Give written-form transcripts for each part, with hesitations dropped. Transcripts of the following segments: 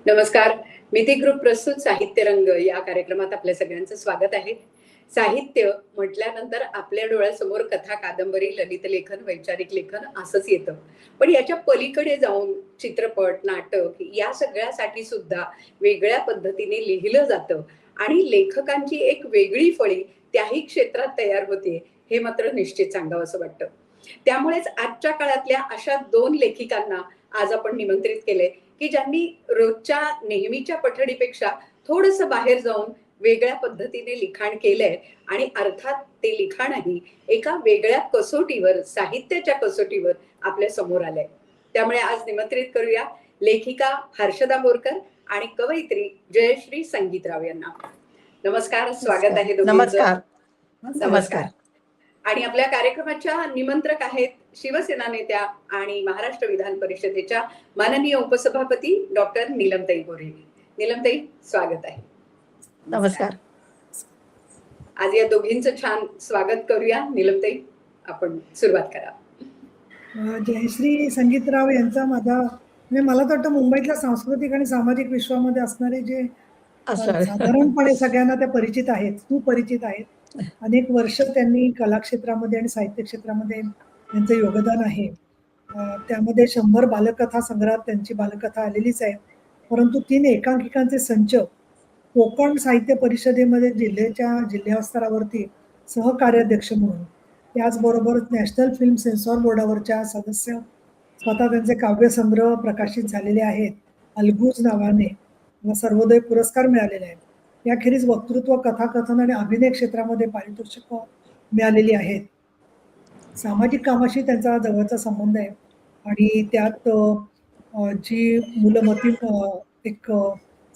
नमस्कार. मिती ग्रुप प्रस्तुत साहित्य रंग या कार्यक्रमात आपल्या सगळ्यांचं स्वागत आहे. साहित्य म्हटल्यानंतर आपल्या डोळ्यासमोर कथा, कादंबरी, ललित लेखन, वैचारिक लेखन असंच येतं. पण याच्या पलीकडे जाऊन चित्रपट, नाटक या सगळ्यासाठी सुद्धा वेगळ्या पद्धतीने लिहिलं जातं आणि लेखकांची एक वेगळी फळी त्याही क्षेत्रात तयार होते, हे मात्र निश्चित सांगावसं वाटतं. त्यामुळेच आजच्या काळातल्या अशा 2 लेखिकांना आज आपण निमंत्रित केलंय, की ज्यांनी रोजच्या नेहमीच्या पठडीपेक्षा थोडंसं बाहेर जाऊन वेगळ्या पद्धतीने लिखाण केलंय आणि अर्थात ते लिखाणही एका वेगळ्या कसोटीवर, साहित्याच्या कसोटीवर आपल्या समोर आलंय. त्यामुळे आज निमंत्रित करूया लेखिका हर्षदा बोरकर आणि कवयित्री जयश्री संगीतराव यांना. नमस्कार, स्वागत आहे दोघींचं. नमस्कार. नमस्कार. आणि आपल्या कार्यक्रमाच्या निमंत्रक आहेत शिवसेना नेत्या आणि महाराष्ट्र विधान परिषदेच्या माननीय उपसभापती डॉक्टर नीलमताई गोरे. नीलमताई, स्वागत आहे. नमस्कार. आज या दोघींचं छान स्वागत करूया. नीलमताई, आपण सुरुवात करा. जयश्री संगीतराव यांचा माझा म्हणजे मला तर वाटतं मुंबईतल्या सांस्कृतिक आणि सामाजिक विश्वामध्ये असणारे जे साधारणपणे सगळ्यांना त्या परिचित आहेत, सुपरिचित आहेत. अनेक वर्ष त्यांनी कला क्षेत्रामध्ये आणि साहित्य क्षेत्रामध्ये त्यांचं योगदान आहे. त्यामध्ये 100 बालकथा संग्रहात त्यांची बालकथा आलेलीच आहे. परंतु 3 एकांकिकांचे संच कोकण साहित्य परिषदेमध्ये जिल्हा स्तरावरती सहकार्याध्यक्ष म्हणून, त्याचबरोबर नॅशनल फिल्म सेन्सॉर बोर्डावरच्या सदस्य, स्वतः त्यांचे काव्यसंग्रह प्रकाशित झालेले आहेत. अलगूज नावाने सर्वोदय पुरस्कार मिळालेले आहेत. याखेरीज वक्तृत्व, कथाकथन आणि अभिनय क्षेत्रामध्ये पारितोषिक मिळालेली आहेत. सामाजिक कामाशी त्यांचा जवळचा संबंध आहे आणि त्यात जी मुलं एक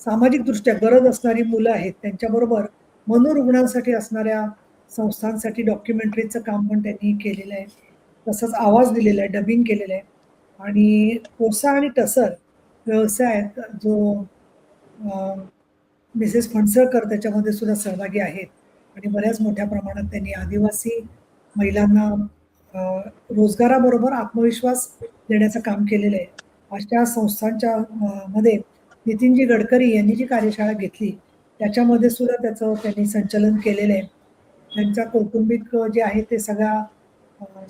सामाजिक दृष्ट्या गरज असणारी मुलं आहेत त्यांच्याबरोबर मनोरुग्णांसाठी असणाऱ्या संस्थांसाठी डॉक्युमेंटरीचं काम पण त्यांनी केलेलं आहे. तसंच आवाज दिलेला आहे, डबिंग केलेलं आहे आणि कोसा आणि टसर व्यवसायात जो मिसेस फणसळकर त्याच्यामध्ये सुद्धा सहभागी आहेत आणि बऱ्याच मोठ्या प्रमाणात त्यांनी आदिवासी महिलांना रोजगाराबरोबर आत्मविश्वास देण्याचं काम केलेलं आहे. अशा संस्थांच्या मध्ये नितीनजी गडकरी यांनी जी कार्यशाळा घेतली त्याच्यामध्ये सुद्धा त्याचं त्यांनी संचलन केलेलं आहे. त्यांचा कौटुंबिक जे आहे ते सगळा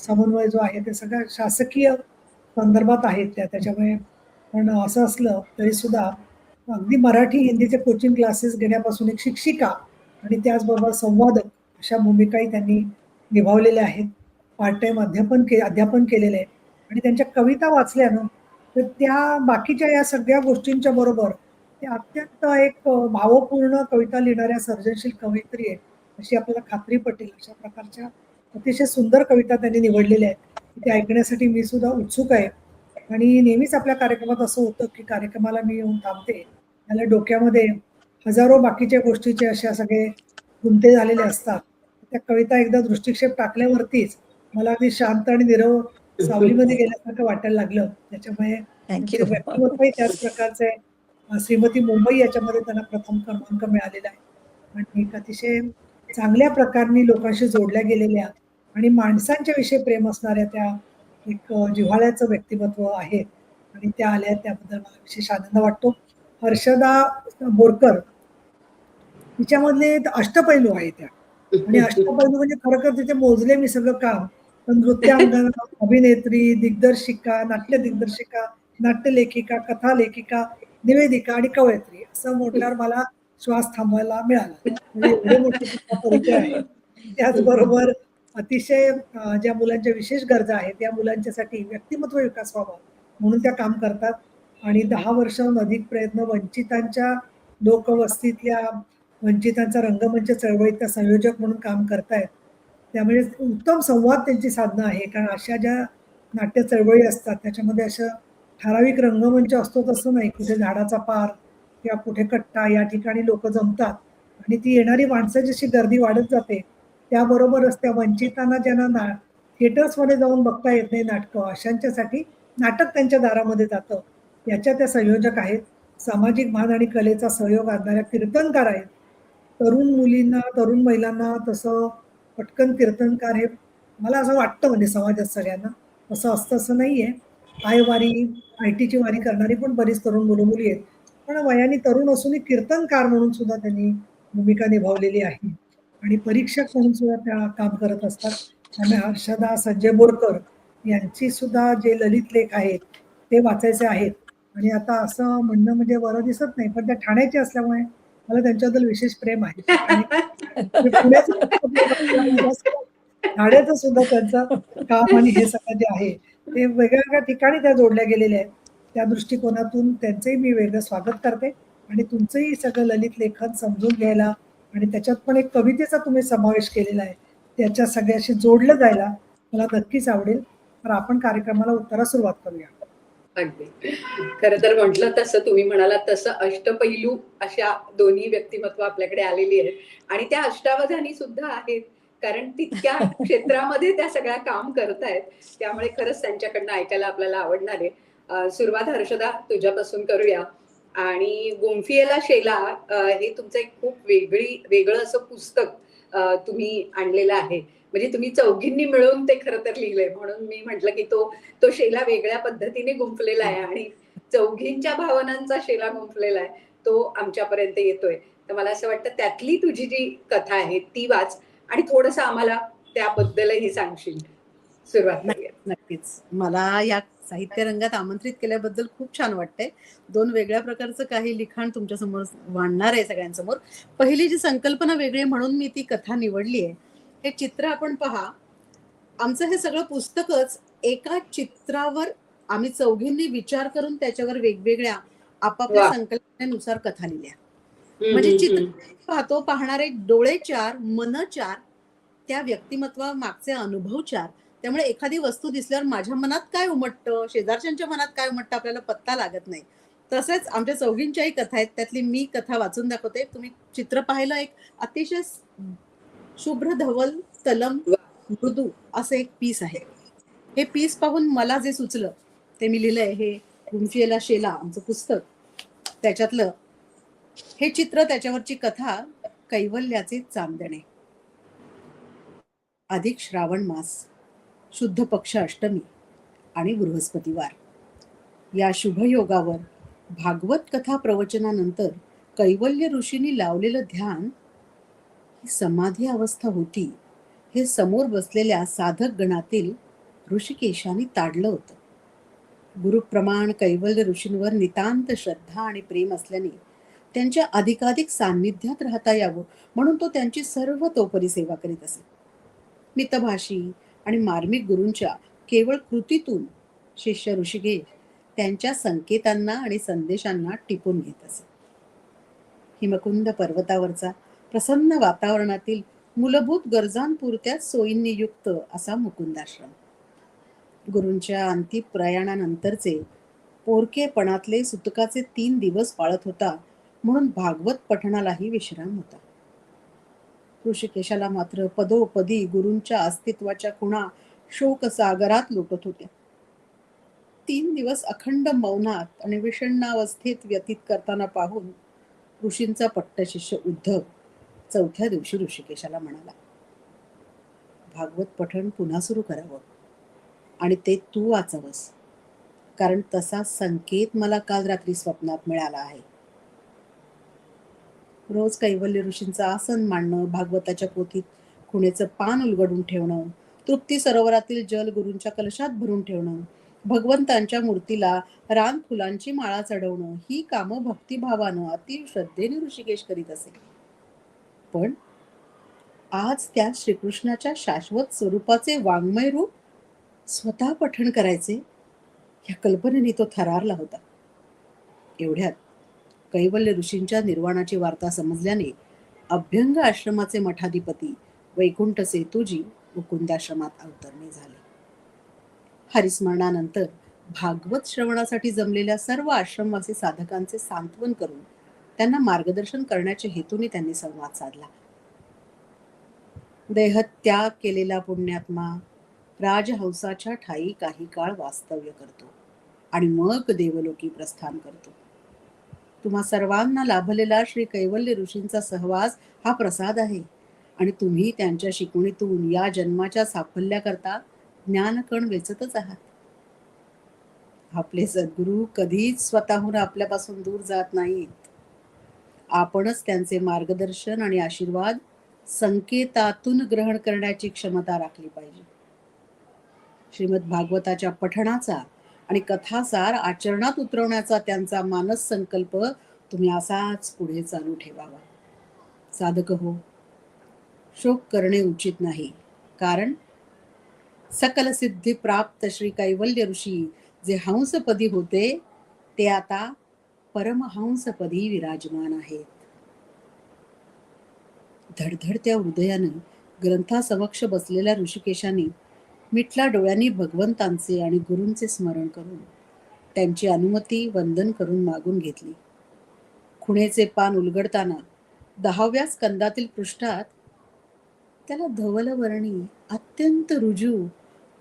समन्वय जो आहे ते सगळ्या शासकीय संदर्भात आहेत त्याच्यामुळे. पण असं असलं तरी सुद्धा अगदी मराठी हिंदीचे कोचिंग क्लासेस घेण्यापासून एक शिक्षिका आणि त्याचबरोबर संवादक अशा भूमिकाही त्यांनी निभावलेल्या आहेत. पार्ट टाइम अध्यापन केलेलं आहे आणि त्यांच्या कविता वाचल्यानं तर त्या बाकीच्या या सगळ्या गोष्टींच्या बरोबर ते अत्यंत एक भावपूर्ण कविता लिहिणाऱ्या सर्जनशील कवयित्री आहे अशी आपल्याला खात्री पटेल. अशा प्रकारच्या अतिशय सुंदर कविता त्यांनी निवडलेल्या आहेत. ते ऐकण्यासाठी मी सुद्धा उत्सुक आहे. आणि नेहमीच आपल्या कार्यक्रमात असं होतं की कार्यक्रमाला मी येऊन थांबते, त्याला डोक्यामध्ये हजारो बाकीच्या गोष्टीचे अशा सगळे गुंते झालेले असतात. त्या कविता एकदा दृष्टिक्षेप टाकल्यावरतीच मला अगदी शांत आणि निरव सावलीमध्ये गेल्यासारखं वाटायला लागलं. त्याच्यामुळे व्यक्तिमत्वही त्याच प्रकारचे श्रीमती मुंबई याच्यामध्ये त्यांना प्रथम क्रमांक मिळालेला आहे आणि एक अतिशय चांगल्या प्रकारे लोकांशी जोडल्या गेलेल्या आणि माणसांच्या विषयी प्रेम असणाऱ्या त्या एक जिव्हाळ्याचं व्यक्तिमत्व आहे आणि त्या आल्या त्याबद्दल मला विशेष आनंद वाटतो. हर्षदा बोरकर तिच्यामधले अष्टपैलू आहे त्या आणि अष्टपैलू म्हणजे खरोखर तिथे मोजले मी सगळं काम. पण नृत्यांगना, अभिनेत्री, दिग्दर्शिका, नाट्य दिग्दर्शिका, नाट्यलेखिका, कथा लेखिका, निवेदिका आणि कवयित्री असं म्हटल्यावर मला श्वास थांबवायला मिळाला. म्हणजे एवढे मोठे तिचा परिचय आहे. त्याचबरोबर अतिशय ज्या मुलांच्या विशेष गरजा आहेत त्या मुलांच्यासाठी व्यक्तिमत्व विकास व्हावा म्हणून त्या काम करतात आणि 10 वर्षाहून अधिक प्रयत्न वंचितांच्या लोकवस्तीतल्या वंचितांचा रंगमंच चळवळीत त्या संयोजक म्हणून काम करतायत. त्यामुळे उत्तम संवाद त्यांची साधनं आहे. कारण अशा ज्या नाट्य चळवळी असतात त्याच्यामध्ये असं ठराविक रंगमंच असतो तसं नाही. कुठे झाडाचा पार किंवा कुठे कट्टा या ठिकाणी लोक जमतात आणि ती येणारी माणसं जशी गर्दी वाढत जाते त्याबरोबरच त्या वंचितांना ज्यांना थिएटर्समध्ये जाऊन बघता येत नाही नाटकं अशांच्यासाठी नाटक त्यांच्या दारामध्ये जातं. याच्या त्या संयोजक आहेत. सामाजिक भान आणि कलेचा सहयोग आणणाऱ्या कीर्तनकार आहेत. तरुण मुलींना, तरुण महिलांना तसं पटकन कीर्तनकार हे मला असं वाटतं म्हणजे समाजात सगळ्यांना तसं असतं असं नाही आहे. आयवारी, आय टीची वारी करणारी पण बरीच तरुण मुलं मुली आहेत. पण वयाने तरुण असूनही कीर्तनकार म्हणून सुद्धा त्यांनी भूमिका निभावलेली आहे आणि परीक्षक म्हणून सुद्धा त्या काम करत असतात. त्यामुळे हर्षदा संजय बोरकर यांची सुद्धा जे ललित लेख आहेत ते वाचायचे आहेत आणि आता असं म्हणणं म्हणजे बरं दिसत नाही, पण त्या ठाण्याचे असल्यामुळे मला त्यांच्याबद्दल विशेष प्रेम आहे. ते ठाणे मी पुण्याचं फक्त प्रेम असल्यामुळे जास्त ठाण्याचं सुद्धा त्यांचं काम आणि हे सगळं जे आहे ते वेगवेगळ्या ठिकाणी त्या जोडल्या गेलेल्या आहेत. त्या दृष्टिकोनातून त्यांचंही मी वेगळं स्वागत करते आणि तुमचंही सगळं ललित लेखन समजून घ्यायला आणि त्याच्यात पण एक कवितेचा तुम्ही समावेश केलेला आहे. त्याच्या सगळ्याशी जोडलं जायला मला नक्कीच आवडेल. तर आपण कार्यक्रमाला उत्तरास सुरुवात करूया. अगदी. खरं तर म्हटलं तसं तुम्ही म्हणालात तसं अष्टपैलू अशा दोन्ही व्यक्तिमत्व आपल्याकडे आलेली आहेत आणि त्या अष्टावधानी सुद्धा आहेत. कारण तितक्या क्षेत्रामध्ये त्या सगळ्या काम करतायत. त्यामुळे खरंच त्यांच्याकडनं ऐकायला आपल्याला आवडणार आहे. सुरुवात हर्षदा तुझ्यापासून करूया. आणि गुंफिएला शेला हे तुमचं एक खूप वेगळं असं पुस्तक तुम्ही आणलेलं आहे. म्हणजे तुम्ही चौघींनी मिळून ते खरं तर लिहिलंय. म्हणून मी म्हटलं की तो शेला वेगळ्या पद्धतीने गुंफलेला आहे आणि चौघींच्या भावनांचा शेला गुंफलेला आहे. तो आमच्यापर्यंत येतोय. तर मला असं वाटतं त्यातली तुझी जी कथा आहे ती वाच आणि थोडंसं आम्हाला त्याबद्दलही सांगशील. सुरुवात करूया. नक्कीच. मला या साहित्य रंगात आमंत्रित केल्याबद्दल खूप छान वाटतंय. 2 वेगळ्या प्रकारचं काही लिखाण तुमच्यासमोर मांडणार आहे सगळ्यांसमोर. पहिली जी संकल्पना वेगळी आहे म्हणून मी ती कथा निवडली आहे. हे चित्र आपण पहा. आमचं हे सगळं पुस्तकच एका चित्रावर आम्ही चौघींनी विचार करून त्याच्यावर वेगवेगळ्या आपापल्या वा. संकल्पनेनुसार कथा लिहिल्या. हम्म, म्हणजे हम्म, चित्र हम्म. पाहतो पाहणारे डोळे 4, मन 4, त्या व्यक्तिमत्वामागचे अनुभव 4. त्यामुळे एखादी वस्तू दिसल्यावर माझ्या मनात काय उमटतं, शेजारच्यांच्या मनात काय उमटतं आपल्याला पत्ता लागत नाही. तसेच आमच्या चौघींच्याही कथा आहेत. त्यातली मी कथा वाचून दाखवते. तुम्ही चित्र पाहिलं, एक अतिशय शुभ्र धवल तलम वा. मृदू असं एक पीस आहे. हे पीस पाहून मला जे सुचलं ते मी लिहिलंय. हे गुंफिएला शेला आमचं पुस्तक, त्याच्यातलं हे चित्र, त्याच्यावरची कथा कैवल्याचे चांदणे. अधिक श्रावण मास, शुद्ध पक्ष अष्टमी आणि बृहस्पतिवार या शुभयोगावर भागवत कथा प्रवचनानंतर कैवल्य ऋषींनी लावलेलं ध्यान ही समाधी अवस्था होती हे समोर बसलेल्या साधक गणातील ऋषिकेशांनी ताडलं होतं. गुरुप्रमाण कैवल्य ऋषींवर नितांत श्रद्धा आणि प्रेम असल्याने त्यांच्या अधिकाधिक सान्निध्यात राहता यावं म्हणून तो त्यांची सर्व तोपरी सेवा करीत असे. मितभाषी आणि मार्मिक गुरूंच्या केवळ कृतीतून शिष्य ऋषिकेश त्यांच्या संकेतांना आणि संदेशांना टिपून घेत असे. हिमकुंद पर्वतावरचा प्रसन्न वातावरणातील मूलभूत गरजांपुरत्या सोयींनी युक्त असा मुकुंदाश्रम. गुरूंच्या अंतिम प्रयाणानंतरचे पोरकेपणातले सुतकाचे 3 दिवस पाळत होता म्हणून भागवत पठणालाही विश्राम होता. ऋषिकेशाला मात्र पदोपदी गुरूंच्या अस्तित्वाच्या खुणा शोकसागरात लोटत होत्या. 3 दिवस अखंड मौनात आणि विषण्णावस्थेत व्यतीत करताना पाहून ऋषींचा पट्टशिष्य उद्धव 4थ्या दिवशी ऋषिकेशाला म्हणाला, भागवत पठण पुन्हा सुरू करावं आणि ते तू वाचावंस, कारण तसा संकेत मला काल रात्री स्वप्नात मिळाला आहे. रोज कैवल्य ऋषींचं आसन मांडणं, भागवताच्या पोथीत खुणेचं पान उलगडून ठेवणं, तृप्ती सरोवरातील जल गुरूंच्या कलशात भरून ठेवणं, भगवंतांच्या मूर्तीला रान फुलांची माळा चढवणं ही कामं भक्तिभावानं अति श्रद्धेने ऋषिकेश करीत असे. पण आज त्या श्रीकृष्णाच्या शाश्वत स्वरूपाचे वाङ्मय रूप स्वतः पठण करायचे या कल्पनेने तो थरारला होता. एवढ्यात कैवल्य ऋषींच्या निर्वाणाची वार्ता समजल्याने अभ्यंग आश्रमाचे मठाधिपती वैकुंठ सेतूजी मुकुंदाश्रमात अवतरणे झाले. हरिस्मरणानंतर भागवत श्रवणासाठी जमलेल्या सर्व आश्रमवासी साधकांचे सांत्वन करून त्यांना मार्गदर्शन करण्याच्या हेतूने त्यांनी संवाद साधला. देहत्याग केलेला पुण्यात्मा राजहंसाच्या ठायी काही काळ वास्तव्य करतो आणि मग देवलोकी प्रस्थान करतो. तुम्हा सर्वांना लाभलेला श्री कैवल्य ऋषींचा सहवास हा प्रसाद आहे आणि तुम्ही त्यांच्या शिकवणीतून या जन्माच्या साफल्याकरता ज्ञानकण वेचतच आहात. आपले सद्गुरू कधीच स्वतःहून आपल्यापासून दूर जात नाहीत. आपणच त्यांचे मार्गदर्शन आणि आशीर्वाद संकेतातून ग्रहण करण्याची क्षमता राखली पाहिजे. श्रीमद भागवताच्या पठणाचा आणि कथासार आचरणात उतरवण्याचा त्यांचा मानस संकल्प तुम्ही असाच पुढे चालू ठेवावा. साधक हो, शोक करणे उचित नाही, कारण सकल सिद्धी प्राप्त श्री कैवल्य ऋषी जे हंसपदी होते ते आता परमहंसपदी विराजमान आहेत. धडधडत्या हृदयानं ग्रंथासमक्ष बसलेल्या ऋषिकेशाने मिटल्या डोळ्यांनी भगवंतांचे आणि गुरूंचे स्मरण करून त्यांची अनुमती वंदन करून मागून घेतली. खुणेचे पान उलगडताना 10व्या स्कंदातील पृष्ठात त्याला धवलवर्णी अत्यंत रुजू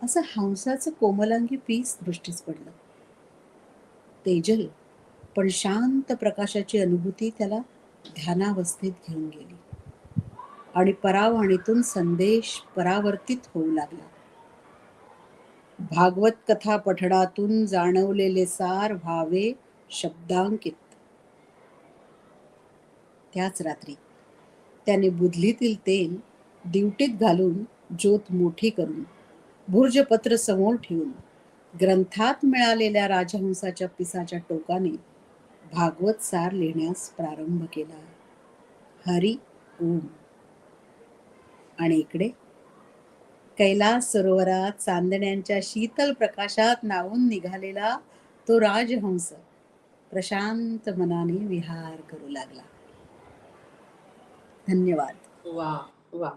असं हंसाचं कोमलांगी पीस दृष्टीस पडलं. तेजल पण शांत प्रकाशाची अनुभूती त्याला ध्यानावस्थेत घेऊन गेली आणि परावाणीतून संदेश परावर्तित होऊ लागला. भागवत कथा पठणातून जाणवलेले सार व्हावे शब्दांकित. त्याच रात्री त्याने बुधलीतील तेल दिवटीत घालून ज्योत मोठी करून भुर्जपत्र समोर ठेवून ग्रंथात मिळालेल्या राजहंसाच्या पिसाच्या टोकाने भागवत सार लिहिण्यास प्रारंभ केला. हरी ओम. आणि इकडे कैलास सरोवरात चांदण्यांच्या शीतल प्रकाशात नावून निघालेला तो राजहंस प्रशांत मनाने विहार करू लागला. धन्यवाद. वा वा.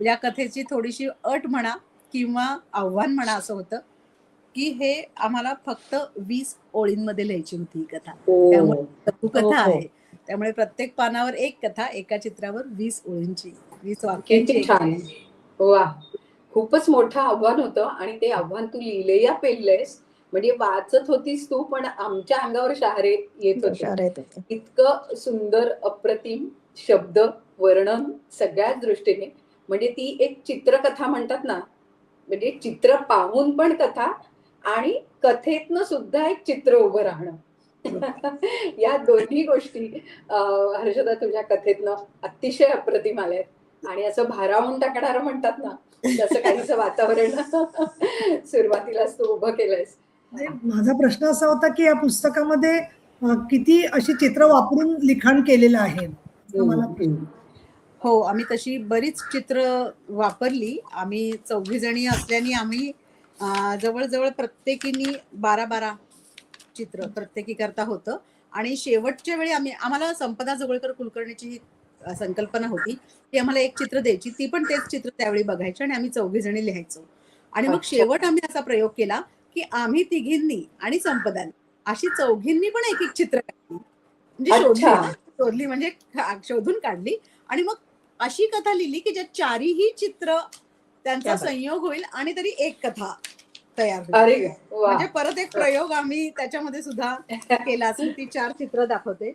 या कथेची थोडीशी अट म्हणा किंवा आव्हान म्हणा असं होतं की हे आम्हाला फक्त 20 ओळींमध्ये लिहायची होती ही कथा. त्यामुळे लघुकथा आहे, त्यामुळे प्रत्येक पानावर एक कथा, एका चित्रावर 20 ओळींची, 20 वाक्यांची. किती छान. वा, खूपच मोठं आव्हान होतं आणि ते आव्हान तू लिहिलंय पेललंयस. म्हणजे वाचत होतीस तू पण आमच्या अंगावर शहारे येत होते. इतकं सुंदर अप्रतिम शब्द वर्णन सगळ्याच दृष्टीने. म्हणजे ती एक चित्रकथा म्हणतात ना, म्हणजे चित्र पाहून पण कथा आणि कथेतनं सुद्धा एक चित्र उभं राहणं या दोन्ही गोष्टी हर्षदा तुझ्या कथेतनं अतिशय अप्रतिम आल्यात. आणि असं भारावून टाकणारं म्हणतात ना, तसं काहीसं वातावरण सुरुवातीलाच तू उभं केलंयस. माझा प्रश्न असा होता की या पुस्तकामध्ये किती अशी चित्र वापरून लिखाण केलेलं आहे. हो, आम्ही तशी बरीच चित्र वापरली. आम्ही 4 जणी असल्याने आम्ही जवळजवळ प्रत्येकीनी 12-12 चित्र प्रत्येकी करता होतं. आणि शेवटच्या वेळी आम्हाला संपदा जोगळेकर कुलकर्णीची ही संकल्पना होती की आम्हाला एक चित्र द्यायची, ती पण तेच चित्र त्यावेळी बघायची आणि आम्ही 4 जणी लिहायचो. आणि मग शेवट आम्ही असा प्रयोग केला की आम्ही तिघींनी आणि संपदाने अशी 4घींनी पण एक चित्र काढली. म्हणजे शोधली म्हणजे शोधून काढली आणि मग अशी कथा लिहिली की ज्या 4ही चित्र त्यांचा संयोग होईल आणि तरी एक कथा तयार होईल. म्हणजे परत एक प्रयोग आम्ही त्याच्यामध्ये सुद्धा केला असून ती 4 चित्र दाखवते.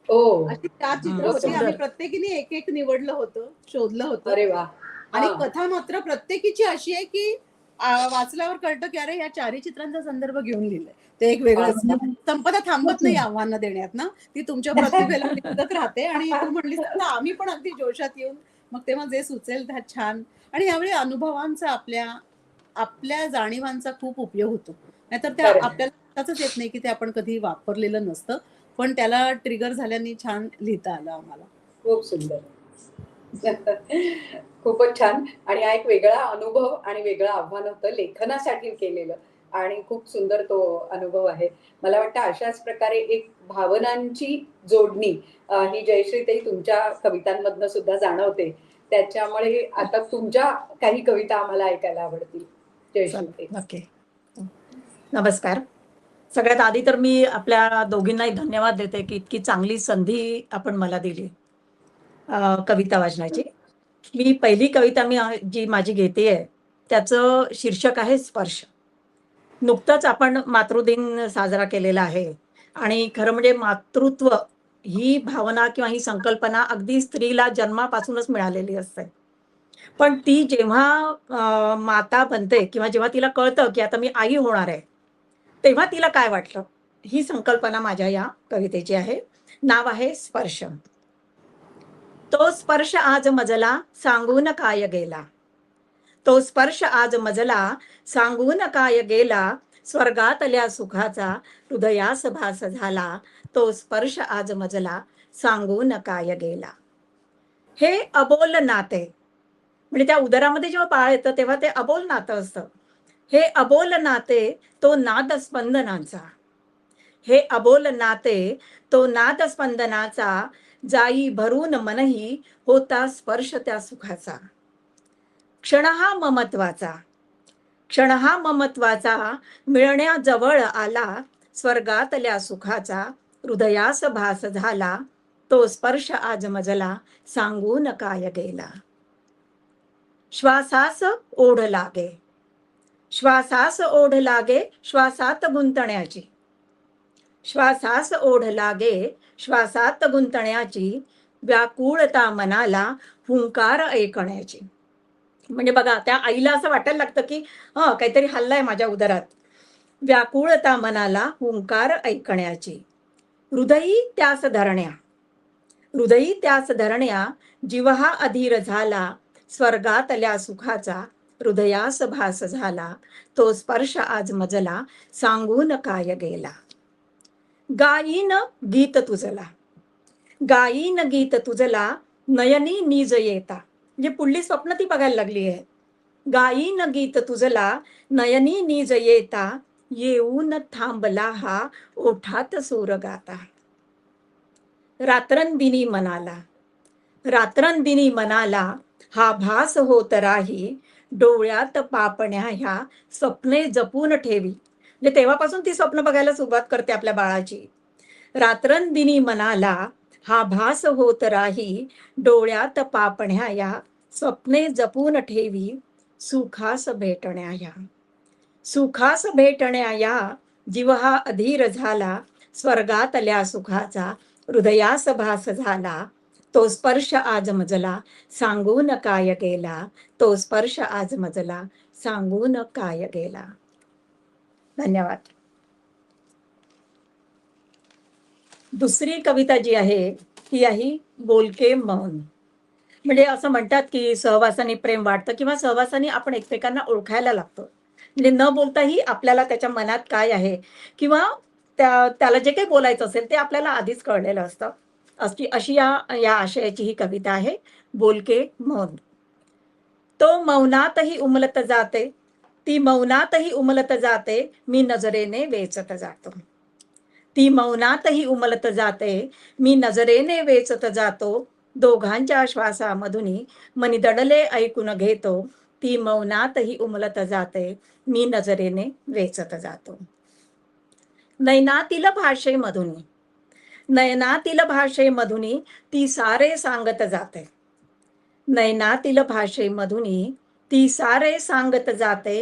अशी 4 चित्र होती. आम्ही प्रत्येकीने एक एक निवडलं होतं, शोधलं होतं. अरे वा. आणि कथा मात्र प्रत्येकीची अशी आहे की वाचल्यावर कळतं की अरे या 4ही चित्रांचा संदर्भ घेऊन लिहिलंय. ते एक वेगळंच. संपदा थांबत नाही आव्हान देण्यात ना, ती तुमच्या प्रतिभेला निघत राहते. आणि तू म्हणलीस ना, आम्ही पण अगदी जोशात येऊन मग तेव्हा जे सुचेल त्या छान. आणि यावेळी अनुभवांचा आपल्या जाणीवांचा खूप उपयोग होतो. नाहीतर त्या आपल्याला येत नाही की ते आपण कधी वापरलेलं नसतं, पण त्याला ट्रिगर झाल्याने छान लिहिता आलं आम्हाला. खूप सुंदर. खूपच छान. आणि हा एक वेगळा अनुभव आणि वेगळं आव्हान होतं लेखनासाठी केलेलं आणि खूप सुंदर तो अनुभव आहे. मला वाटतं अशाच प्रकारे एक भावनांची जोडणी ही जयश्रीताई तुमच्या कवितांमधनं सुद्धा जाणवते. त्याच्यामुळे आता तुमच्या काही कविता आम्हाला ऐकायला आवडतील. जयश्रीताई. नक्की. नमस्कार. सगळ्यात आधी तर मी आपल्या दोघींनाही धन्यवाद देते की इतकी चांगली संधी आपण मला दिली कविता वाचनाची. मी पहिली कविता जी माझी घेतेय त्याचं शीर्षक आहे स्पर्श. नुकतंच आपण मातृदिन साजरा केलेला आहे आणि खरं म्हणजे मातृत्व ही भावना किंवा ही संकल्पना अगदी स्त्रीला जन्मापासूनच मिळालेली असते. पण ती जेव्हा माता बनते किंवा जेव्हा तिला कळतं की आता मी आई होणार आहे, तेव्हा तिला काय वाटलं? ही संकल्पना माझ्या या कवितेची आहे. नाव आहे स्पर्श. तो स्पर्श आज मजला सांगून काय गेला. तो स्पर्श आज मजला सांगून काय गेला. स्वर्गातल्या सुखाचा हृदयास भास झाला. तो स्पर्श आज मजला सांगून काय गेला. हे अबोल नाते, म्हणजे त्या उदरामध्ये जेव्हा बाळ येतं तेव्हा ते अबोल नातं असतं. हे अबोल नाते तो नाद स्पंदनाचा. हे अबोल नाते तो नाद स्पंदनाचा. जाई भरून मनही होता स्पर्श त्या सुखाचा. क्षण हा ममत्वाचा, क्षण हा ममत्वाचा. मिळण्याजवळ आला स्वर्गातल्या सुखाचा. हृदयास भास झाला. तो स्पर्श आज मजला सांगून काय गेला. श्वासास ओढ लागे, श्वासास ओढ लागे श्वासात गुंतण्याची. श्वासास ओढ लागे श्वासात गुंतण्याची. व्याकुळता मनाला हुंकार ऐकण्याची. म्हणजे बघा, त्या आईला असं वाटायला लागतं की काहीतरी हल्लाय माझ्या उदरात. व्याकुळता मनाला हुंकार ऐकण्याची. हृदयी त्यास धरण्या, हृदयी त्यास धरण्या. जीव हा अधीर झाला स्वर्गातल्या सुखाचा. हृदयास भास झाला. तो स्पर्श आज मजला सांगून काय गेला. गायीन गीत तुझला, गायीन गीत तुझला. नयनी निज येता. म्हणजे पुढली स्वप्न ती बघायला लागली आहे. गायीन गीत तुझला नयनी निज येता. येऊन थांबला हा ओठात सूर गाता. रात्रंदिनी मनाला, रात्रंदिनी मनाला. हा भास होत राही डोळ्यात पापण्या ह्या. स्वप्ने जपून ठेवी. म्हणजे तेव्हापासून ती स्वप्न बघायला सुरुवात करते आपल्या बाळाची. रात्रंदिनी मनाला हा भास होत राही डोळ्यात पापण्या या. स्वप्ने जपून ठेवी सुखास भेटण्या या. सुखास भेटण्या या. जीव हा अधीर झाला स्वर्गातल्या सुखाचा. हृदयास भास झाला. तो स्पर्श आज मजला सांगून काय गेला. तो स्पर्श आज मजला सांगून काय गेला. धन्यवाद. दुसरी कविता जी आहे ती आहे बोलके मौन. म्हणजे असं म्हणतात की सहवासाने प्रेम वाढतं किंवा सहवासाने आपण एकमेकांना ओळखायला लागतो. म्हणजे न बोलताही आपल्याला त्याच्या मनात काय आहे किंवा त्याला जे काही बोलायचं असेल ते आपल्याला आधीच कळलेलं असतं. अशी या आशयाची ही कविता आहे, बोलके मौन. तो मौनातही उमलत जाते, ती मौनातही उमलत जाते. मी नजरेने वेचत जातो. ती मौनातही उमलत जाते, मी नजरेने वेचत जातो. दोघांच्या श्वासामधुनी मनी दडले ऐकून घेतो. ती मौनातही उमलत जाते, मी नजरेने वेचत जातो. नयनातील भाषेमधुनी, नयनातील भाषेमधुनी ती सारे सांगत जाते. नयनातील भाषेमधुनी ती सारे सांगत जाते.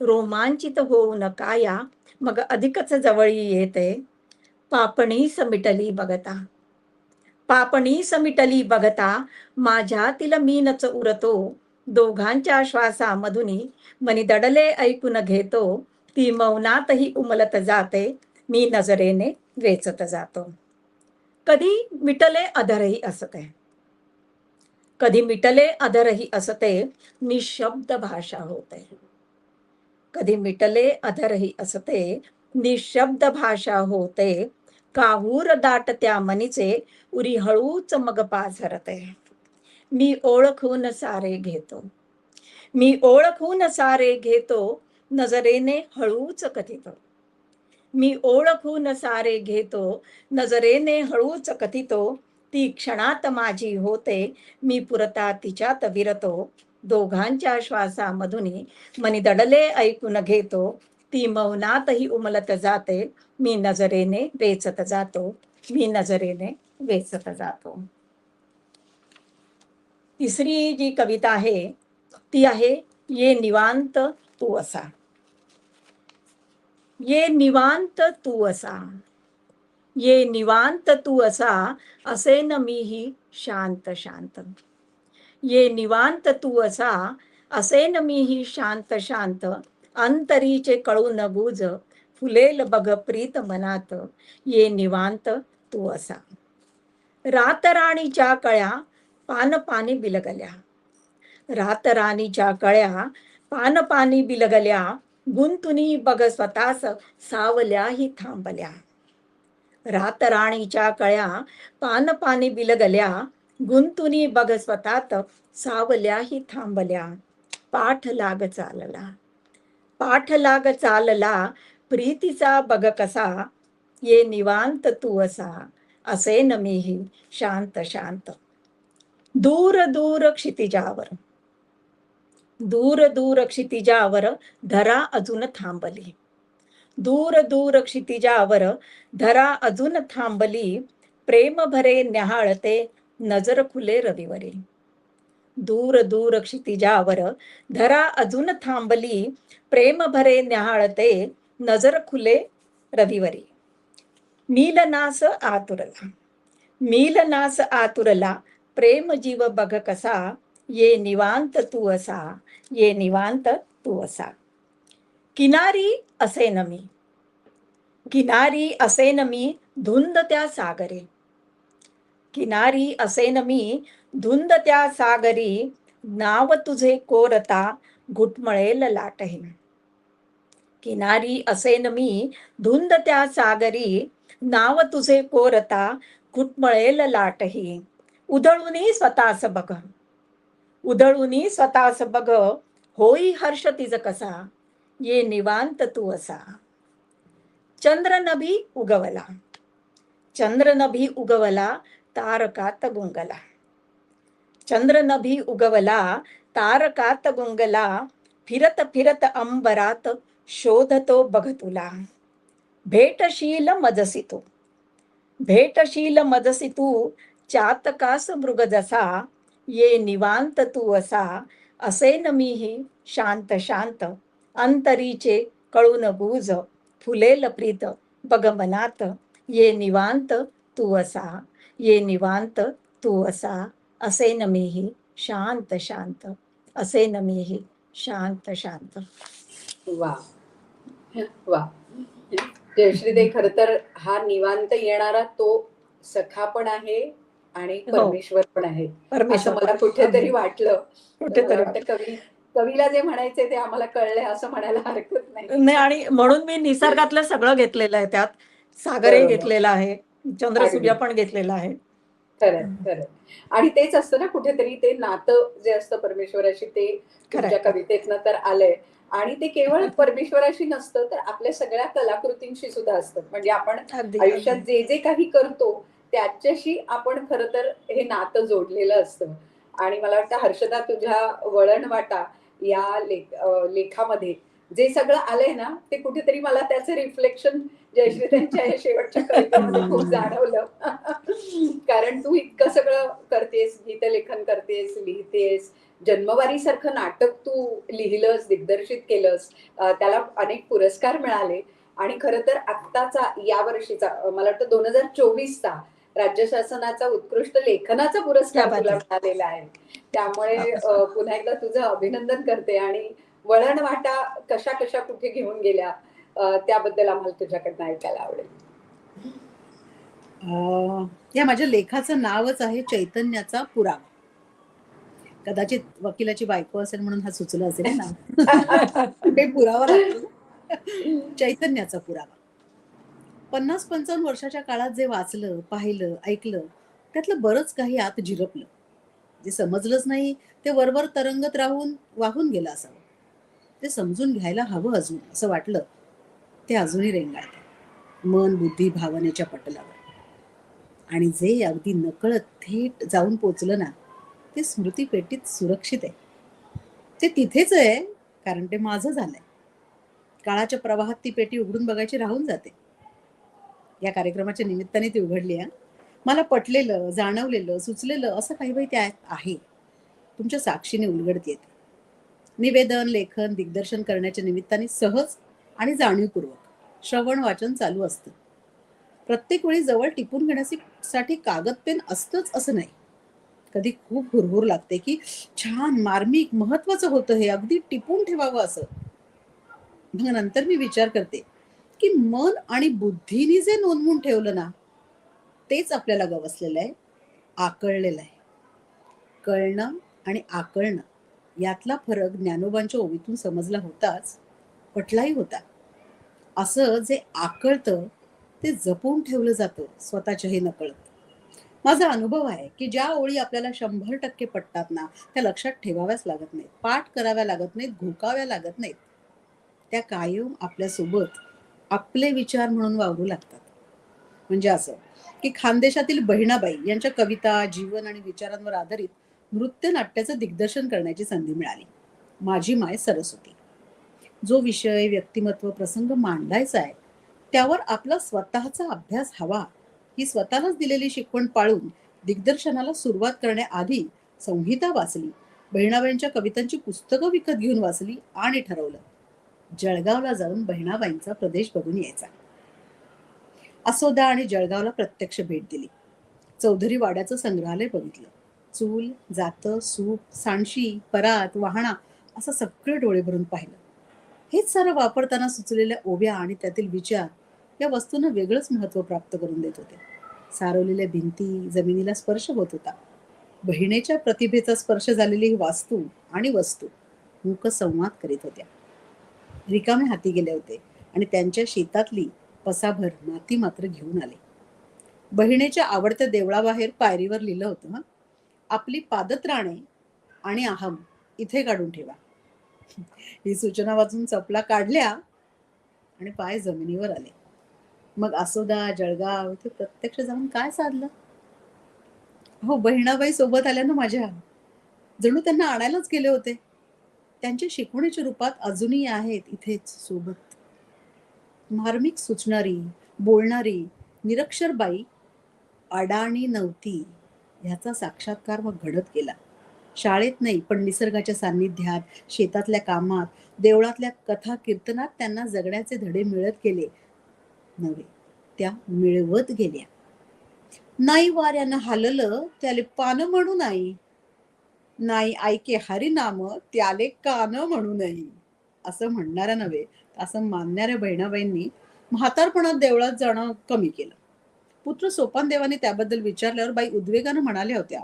रोमांचित होऊन काया मग अधिकच जवळी येते. पापणी समिटली बघता, पापणी समिटली बघता. माझ्यातील मीनच उरतो. दोघांच्या श्वासामधुनी मनी दडले ऐकून घेतो. ती मौनातही उमलत जाते, मी नजरेने वेचत जातो. कधी मिटले अधरही असते, कधी मिटले अधरही असते. निशब्द भाषा होते. कधी मिटले अधरही असते, निशब्द भाषा होते. काहूर दाट त्या मनीचे उरी हळूच मग पाझरते. मी ओळखून सारे घेतो, मी ओळखून सारे घेतो. नजरेने हळूच कथितो, मी ओळखून सारे घेतो. नजरेने हळूच कथितो. ती क्षणात माझी होते, मी पुरता तिच्यात विरतो. दोघांच्या श्वासामधुनी मनी दडले ऐकून घेतो. ती मौनातही उमलत जाते, मी नजरेने वेचत जातो. मी नजरेने वेचत जातो. तिसरी जी कविता आहे ती आहे ये निवांत तू असा. ये निवांत तू असा, ये निवांत तू असा. असे न मीही शांत शांत. ये निवांत तू असा, असेन मीही शांत शांत, अंतरीचे कळू न गुज, फुलेल बघ प्रीत मनात, ये निवांत तू असा. रातराणीच्या कळ्या पान पाणी बिलगल्या, रातराणीच्या कळ्या पान पाणी बिलगल्या, गुंतुनी बघ स्वतःस सावल्याही थांबल्या. रातराणीच्या कळ्या पान पाणी बिलगल्या, गुंतुनी बघ स्वतात सावल्याही थांबल्या. पाठ लाग चालला, पाठ लाग चालला, प्रीतीचा बघ कसा, ये निवांत तू असा, असेन मीही शांत शांत. दूर दूर क्षितिजावर, दूर दूर क्षितिजावर धरा अजून थांबली, दूर दूर क्षितिजावर धरा अजून थांबली, प्रेम भरे न्याहाळते नजर खुले रविवरी. दूर दूर क्षितिजावर धरा अजून थांबली, प्रेम भरे न्याहाळते नजर खुले रविवरी. मीलनास आतुरला, मीलनास आतुरला, प्रेम जीव बघ कसा, ये निवांत तू असा, ये निवांत तू असा. किनारी असेन मी, किनारी असेन मी धुंद त्या सागरी, किनारी असेन मी धुंद त्या सागरी, नाव तुझे कोरता घुटमळेल लाटही. किनारी असेन मी धुंद त्या सागरी, नाव तुझे कोरता घुटमळेल लाटही. उधळूनी स्वतःस बघ, उधळूनी स्वतःस बघ, होई हर्ष तिज कसा, ये निवांत तू असा. चंद्र नभी उगवला, चंद्र नभी उगवला, तारकात गुंगला, चंद्र नभी उगवला, तारकात गुंगला, फिरत फिरत अंबरात शोधतो बघ तुला. भेटशील मजसी तू, भेटशील मजसी तू, चातकास मृग जसा, ये निवांत तू असा, असेन मीही शांत शांत, अंतरीचे कळून गुज, फुलेल प्रीत बघ मनात, ये निवांत तू असा, ये निवांत तू असा, असेन मीही शांत शांत, असेन मीही शांत शांत. वा वा. जयश्रीताई, खर तर हा निवांत येणारा तो सखा पण आहे आणि परमेश्वर पण आहे, असं परमेश्वर मला कुठेतरी वाटलं. तर मला कुठेतरी वाटतं कवीला जे म्हणायचे ते आम्हाला कळलंय असं म्हणायला हरकत नाही. नाही, आणि म्हणून मी निसर्गातलं सगळं घेतलेलं आहे त्यात. सागरही बरोबर. घेतलेला आहे, चंद्र अगदी. सूर्य पण घेतलेला आहे. खरंय खरंय. आणि तेच असतं ना कुठेतरी ते नातं जे असतं परमेश्वराशी, ते तुमच्या खरंय. कवितेतनं तर आलंय. आणि ते केवळ परमेश्वराशी नसतं तर आपल्या सगळ्या कलाकृतींशी सुद्धा असतं. म्हणजे आपण अगदी आयुष्यात अगदी. जे जे काही करतो त्याच्याशी आपण खरं तर हे नातं जोडलेलं असतं. आणि मला वाटतं हर्षदा, तुझ्या वळणवाटा या लेखामध्ये जे सगळं आलंय ना, ते कुठेतरी मला त्याचं रिफ्लेक्शन जयश्री त्यांच्या या शेवटच्या कवितेमध्ये खूप जाणवलं. कारण तू इतकं सगळं करतेस, गीतलेखन करतेस, लिहितेस, जन्मवारी सारखं नाटक तू लिहिलंस, दिग्दर्शित केलंस, त्याला अनेक पुरस्कार मिळाले. आणि खरं तर आत्ताचा या वर्षीचा मला वाटतं 2024चा राज्य शासनाचा उत्कृष्ट लेखनाचा क्या पुरस्कार बात तुला आहे. मिळालेला आहे. त्यामुळे पुन्हा एकदा तुझं अभिनंदन करते. आणि वळणवाटा कशा कशा कुठे घेऊन गेल्या त्याबद्दल आम्हाला तुझ्याकडनं ऐकायला आवडेल. या माझ्या लेखाचं नावच आहे चैतन्याचा पुरावा. कदाचित वकिलाची बायको असेल म्हणून हा सुचलं असेल ना. ते पुरावा लागतो ना. चैतन्याचा पुरावा. 50-55 वर्षाच्या काळात जे वाचलं, पाहिलं, ऐकलं, त्यातलं बरंच काही आत झिरपलं. जे समजलंच नाही ते वरवर तरंगत राहून वाहून गेलं असावं. ते समजून घ्यायला हवं अजून असं वाटलं. ते अजूनही रेंगाळतं मन, बुद्धी, भावनेच्या पटलावर. आणि जे अगदी नकळत थेट जाऊन पोचलं ना, ते स्मृती पेटीत सुरक्षित आहे. ते तिथेच आहे कारण ते माझं झालंय. काळाच्या प्रवाहात ती पेटी उघडून बघायची राहून जाते. या कार्यक्रमाच्या निमित्ताने ती उघडली आहे. मला पटलेलं, जाणवलेलं, सुचलेलं असं काही बाई त्यात आहे. तुमच्या साक्षीने उलगडत येते. निवेदन, लेखन, दिग्दर्शन करण्याच्या निमित्ताने सहज आणि जाणीवपूर्वक श्रवण वाचन चालू असतं. प्रत्येक वेळी जवळ टिपून घेण्यासाठी कागद पेन असतंच असं नाही. कधी खूप हुरहुर लागते की छान, मार्मिक, महत्वाचं होतं हे, अगदी टिपून ठेवावं असं. मग नंतर मी विचार करते की मन आणि बुद्धीने जे नोंदवून ठेवलं ना, तेच आपल्याला गवसलेलं आहे, आकळलेलं आहे. कळणं आणि आकळणं यातला फरक ज्ञानोबांच्या ओवीतून समजला होताच, पटलाही होता. असं जे आकळतं ते जपून ठेवलं जातं स्वतःच्याही नकळत. माझा अनुभव आहे की ज्या ओळी आपल्याला 100% पटतात ना, त्या लक्षात ठेवाव्याच लागत नाहीत, पाठ कराव्या लागत नाहीत, घोकाव्या लागत नाहीत. त्या कायम आपल्यासोबत आपले विचार म्हणून वावरू लागतात. म्हणजे असं की खानदेशातील बहिणाबाई यांच्या कविता, जीवन आणि विचारांवर आधारित नृत्य नाट्याचं दिग्दर्शन करण्याची संधी मिळाली. माझी माय सरस्वती. जो विषय, व्यक्तिमत्व, प्रसंग मांडायचा आहे, त्यावर आपला स्वतःचा अभ्यास हवा, ही स्वतःलाच दिलेली शिकवण पाळून दिग्दर्शनाला सुरुवात करण्याआधी संहिता वाचली, बहिणाबाईंच्या कवितांची पुस्तकं विकत घेऊन वाचली आणि ठरवलं, जळगावला जाऊन बहिणाबाईंचा प्रदेश बघून यायचा. असोदा आणि जळगावला प्रत्यक्ष भेट दिली. चौधरी वाड्याचं संग्रहालय बघितलं. चूल, जातं, सूप, सांडशी, परात, वाहणा असं सगळं डोळे भरून पाहिलं. हेच सारं वापरताना सुचलेल्या ओव्या आणि त्यातील विचार या वस्तूंना वेगळंच महत्व प्राप्त करून देत होते. सारवलेल्या भिंती, जमिनीला स्पर्श होत होता. बहिणीच्या प्रतिभेचा स्पर्श झालेली ही वास्तू आणि वस्तू मूक संवाद करीत होत्या. रिकामे हाती गेले होते आणि त्यांच्या शेतातली पसाभर माती मात्र घेऊन आले. बहिणीच्या आवडत्या देवळाबाहेर पायरीवर लिहिलं होतं, आपली पादत्राणे आणि अहम इथे काढून ठेवा. ही सूचना वाचून चपला काढल्या आणि पाय जमिनीवर आले. मग असोदा, जळगाव इथे प्रत्यक्ष जाऊन काय साधलं? हो, बहिणाबाई सोबत आल्या ना माझ्या. जणू त्यांना आणायलाच गेले होते. त्यांच्या शिकवणीच्या रूपात अजूनही आहेत इथेच सोबत. मार्मिक सुचणारी, बोलणारी, निरक्षर बाई अडाणी नव्हती, ह्याचा साक्षात्कार मग घडत गेला. शाळेत नाही, पण निसर्गाच्या सान्निध्यात, शेतातल्या कामात, देवळातल्या कथा कीर्तनात त्यांना जगण्याचे धडे मिळत गेले नव्हे, त्या मिळवत गेल्या. नाही वाऱ्यानं हाललं त्याले पानं म्हणू नाही, नाही ऐके हरिनाम त्याले कान म्हणू नाही, असं म्हणणाऱ्या नव्हे, असं मानणाऱ्या बहिणाबाईंनी म्हातारपणात देवळात जाणं कमी केलं. पुत्र सोपान देवाने त्याबद्दल विचारल्यावर बाई उद्वेगानं म्हणाल्या होत्या,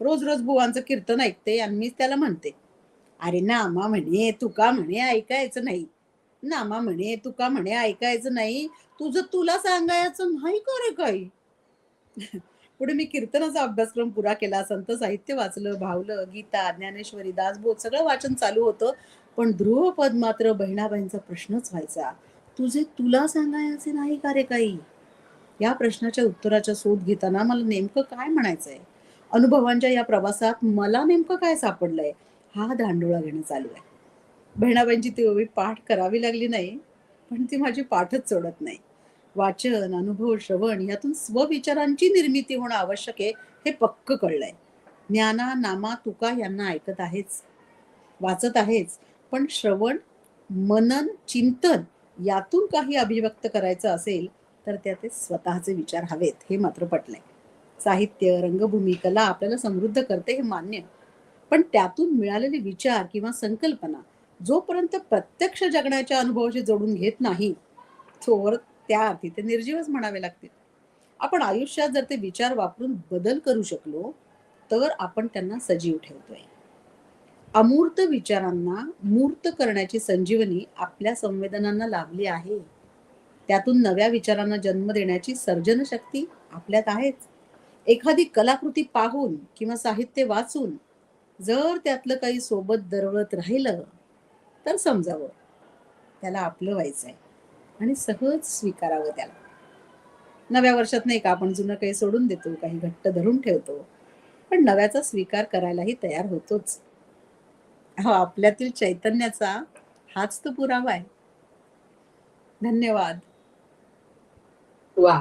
रोज रोज बुवांचं कीर्तन ऐकते आणि मीच त्याला म्हणते, अरे नामा म्हणे तुका म्हणे ऐकायचं नाही, नामा म्हणे तुका म्हणे ऐकायचं नाही, तुझं तुला सांगायचं नाही का रे काही. पुढे मी कीर्तनाचा अभ्यासक्रम पुरा केला, संत साहित्य वाचलं, भावलं, गीता, ज्ञानेश्वरी, दासबोध सगळं वाचन चालू होतं. पण ध्रुवपद मात्र बहिणाबाईंचा प्रश्नच व्हायचा, तुझे तुला सांगायचे नाही का रे काही. या प्रश्नाच्या उत्तराचा शोध घेताना मला नेमकं काय म्हणायचंय, अनुभवांच्या या प्रवासात मला नेमकं काय सापडलंय, हा धांडोळा घेणं चालू आहे. बहिणाबाईंची ती ओवी पाठ करावी लागली नाही, पण ती माझी पाठच सोडत नाही. वाचन, अनुभव, श्रवण यातून स्वविचारांची निर्मिती होणं आवश्यक आहे हे पक्क कळलंय. ज्ञाना, नामा, तुका यांना ऐकत आहेच, वाचत आहेच, पण श्रवण, मनन, चिंतन यातून काही अभिव्यक्त करायचं असेल तर त्यात स्वतःचे विचार हवेत हे मात्र पटलंय. साहित्य, रंगभूमी, कला आपल्याला समृद्ध करते हे मान्य, पण त्यातून मिळालेले विचार किंवा संकल्पना जोपर्यंत प्रत्यक्ष जगण्याच्या अनुभवाशी जोडून घेत नाही, तोवर त्या अर्थी ते निर्जीवच म्हणावे लागतील. आपण आयुष्यात जर ते विचार वापरून बदल करू शकलो तर आपण त्यांना सजीव ठेवतोय. अमूर्त विचारांना मूर्त करण्याची संजीवनी आपल्या संवेदनांना लाभली आहे. त्यातून नव्या विचारांना जन्म देण्याची सर्जनशक्ती आपल्यात आहेच. एखादी कलाकृती पाहून किंवा साहित्य वाचून जर त्यातलं काही सोबत दरवळत राहिलं तर समजावं त्याला आपलं व्हायचंय आणि सहज स्वीकारावं त्याला. नव्या वर्षात नाही का आपण जुनं काही सोडून देतो, काही घट्ट धरून ठेवतो, पण नव्याचा स्वीकार करायलाही तयार होतोच. हो, आपल्यातील चैतन्याचा हाच तो पुरावा आहे. धन्यवाद. वा.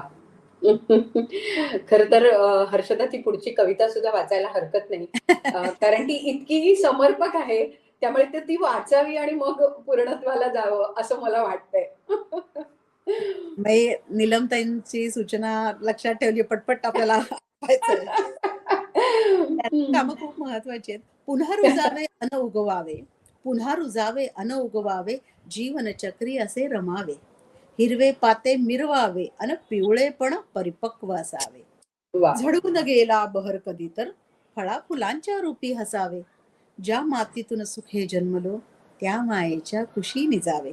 खर तर हर्षदा ती पुढची कविता सुद्धा वाचायला हरकत नाही, कारण ती इतकी समर्पक आहे, त्यामुळे ती वाचावी आणि मग पूर्णत्वाला जावं असं मला वाटतंय. नीलमताईंची सूचना लक्षात ठेवली, पटपट आपल्याला कामं खूप महत्वाची आहेत. पुन्हा रुजावे अन उगवावे, पुन्हा रुजावे अन उगवावे, जीवन चक्री असे रमावे. हिरवे पाते मिरवावे अन पिवळेपण परिपक्व असावे. वा. झडून गेला बहर कधी तर फळा फुलांच्या रूपी हसावे. ज्या मातीतून सुखे जन्मलो त्या मायेच्या कुशी निजावे.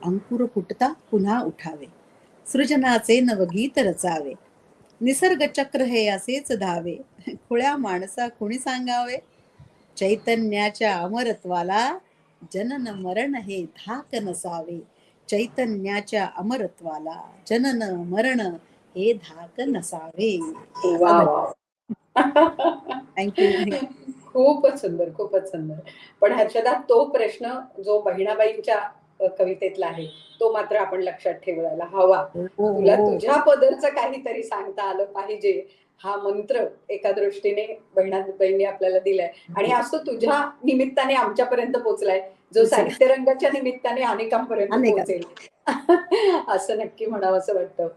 अंकुर फुटता पुन्हा उठावे, सृजनाचे नवगीत रचावे. निसर्ग चक्र हे असेच धावे, खुळ्या माणसा कुणी सांगावे. चैतन्याच्या अमरत्वाला जनन मरण हे धाक नसावे. चैतन्याच्या अमरत्वाला जनन मरण हे धाक नसावे. वा वा. थँक्यू. खूपच सुंदर, खूपच सुंदर. पण हर्षदा, तो प्रश्न जो बहिणाबाईंच्या कवितेतला आहे तो मात्र आपण लक्षात ठेवायला हवा. तुला तुझ्या पदरचं काहीतरी सांगता आलं पाहिजे हा मंत्र एका दृष्टीने बहिणाबाईंनी आपल्याला दिलाय आणि आज तो तुझ्या निमित्ताने आमच्यापर्यंत पोहोचलाय, जो साहित्य रंगाच्या निमित्ताने अनेकांपर्यंत पोहोचेल असं नक्की म्हणावं असं वाटतं.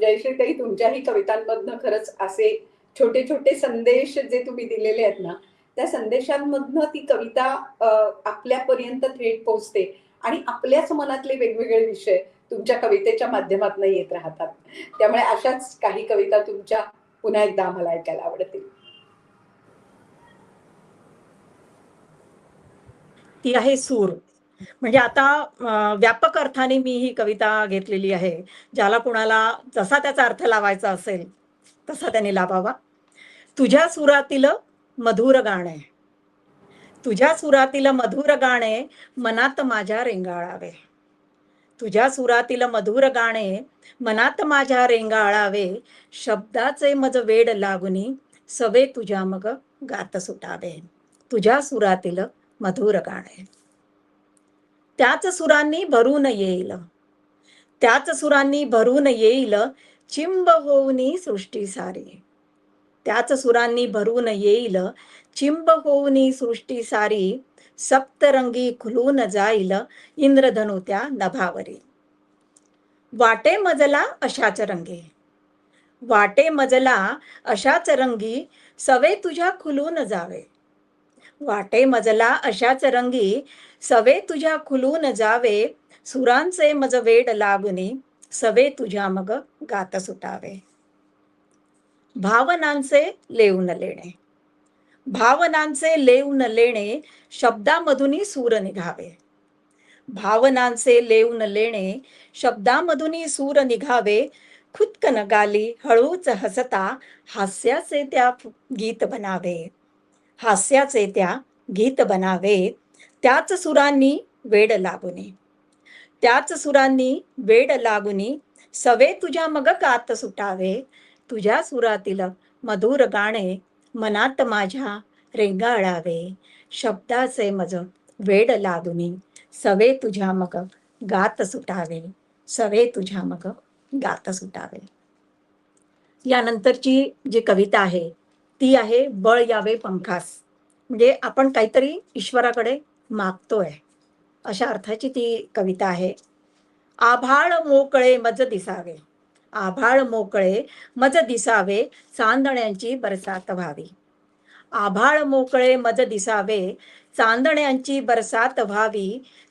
जयश्रीताई, तुमच्याही कवितांमधनं खरंच असे छोटे छोटे संदेश जे तुम्ही दिलेले आहेत ना, त्या संदेशांमधनं ती कविता आपल्यापर्यंत थेट पोहोचते आणि आपल्याच मनातले वेगवेगळे विषय तुमच्या कवितेच्या माध्यमातून येत राहतात. त्यामुळे अशाच काही कविता तुमच्या पुन्हा एकदा आम्हाला ऐकायला आवडतील. ती आहे सूर. म्हणजे आता व्यापक अर्थाने मी ही कविता घेतलेली आहे. ज्याला कुणाला जसा त्याचा अर्थ लावायचा असेल तसा त्याने लावावा. तुझ्या सुरातील मधुर गाणे, तुझ्या सुरातील मधुर गाणे मनात माझ्या रेंगाळावे. तुझ्या सुरातील मधुर गाणे मनात माझ्या रेंगाळावे. शब्दाचे मज वेड लागुनी सवे तुझ्या मग गात सुटावे. तुझ्या सुरातील मधुर गाणे त्याच सुरांनी भरून येईल, त्याच सुरांनी भरून येईल चिंब होऊनी सृष्टी सारी. त्याच सुरांनी भरून येईल चिंब होऊनी सृष्टी सारी. सप्तरंगी खुलून जाईल इंद्रधनु त्या नभावरी. वाटे मजला अशाच रंगी, वाटे मजला अशाच रंगी सवे तुझ्या खुलून जावे. वाटे मजला अशाच रंगी सवे तुझ्या खुलून जावे. सुरांचे मज वेड लागुनी सवे तुझ्या मग गात सुटावे. भावनांचे लेऊन लेणे, भावनांचे लेऊन लेणे शब्दामधुनी सूर निघावे. भावनांचे लेऊन लेणे शब्दामधुनी सूर निघावे. खुदकन गाली हळूच हसता हास्याचे त्या गीत बनावे. हास्याचे त्या गीत बनावे. त्याच सुरांनी वेड लागुनी, त्याच सुरांनी वेड लागुनी सवे तुझ्या मग गात सुटावे. तुझ्या सुरातील मधुर गाणे मनात माझ्या रेंगाळावे. शब्दाचे मज वेड लागुनी सवे तुझ्या मग गात सुटावे. सवे तुझ्या मग गात सुटावे. यानंतरची जी कविता आहे ती आहे बळ यावे पंखास. म्हणजे आपण काहीतरी ईश्वराकडे मागतोय अशा अर्थाची ती कविता आहे. आभाळ मोकळे मज दिसावे, आभाळ मोकळे मज दिसावे चांदण्यांची बरसात व्हावी. आभाळ मोकळे मज दिसावे चांदण्यांची बरसात व्हावी.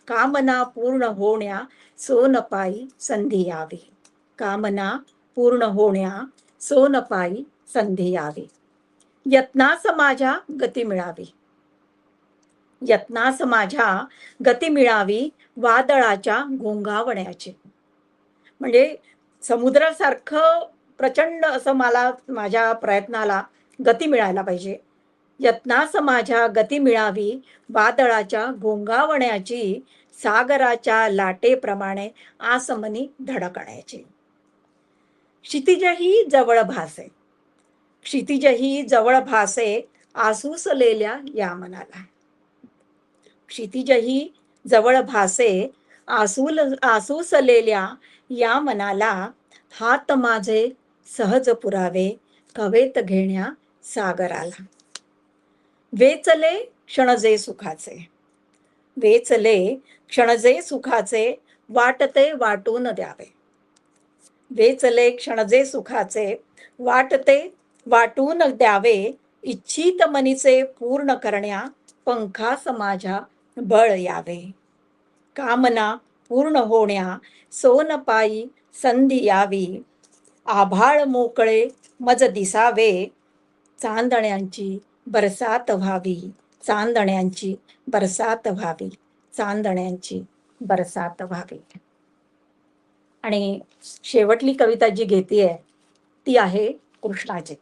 कामना पूर्ण होण्या सोनपायी संधी यावी. कामना पूर्ण होण्या सोनपायी संधी यावी. यत्नास माझ्या गती मिळावी, यत्नास माझ्या गती मिळावी वादळाच्या घोंघावण्याची. म्हणजे समुद्रासारखं प्रचंड असं मला माझ्या प्रयत्नाला गती मिळायला पाहिजे. यत्नास माझ्या गती मिळावी वादळाच्या घोंघावण्याची. सागराच्या लाटेप्रमाणे आसमनी धडकण्याची. क्षितिजही जवळ भासे, क्षितिजही जवळ भासे आसूसलेल्या या मनाला. क्षितिजही जवळ भासे आसूसलेल्या या मनाला. हात माझे सहज पुरावे कवेत घेण्या सागराला. वेचले क्षणजे सुखाचे, वेचले क्षणजे सुखाचे वाटते वाटून द्यावे. वेचले क्षणजे सुखाचे वाटते वाटून द्यावे. इच्छित मनीचे पूर्ण करण्या पंखास माझ्या बळ यावे. कामना पूर्ण होण्या सोन पायी संधी यावी. आभाळ मोकळे मज दिसावे चांदण्यांची बरसात व्हावी. चांदण्यांची बरसात व्हावी. चांदण्यांची बरसात व्हावी. आणि शेवटली कविता जी घेतेय ती आहे कृष्णाची.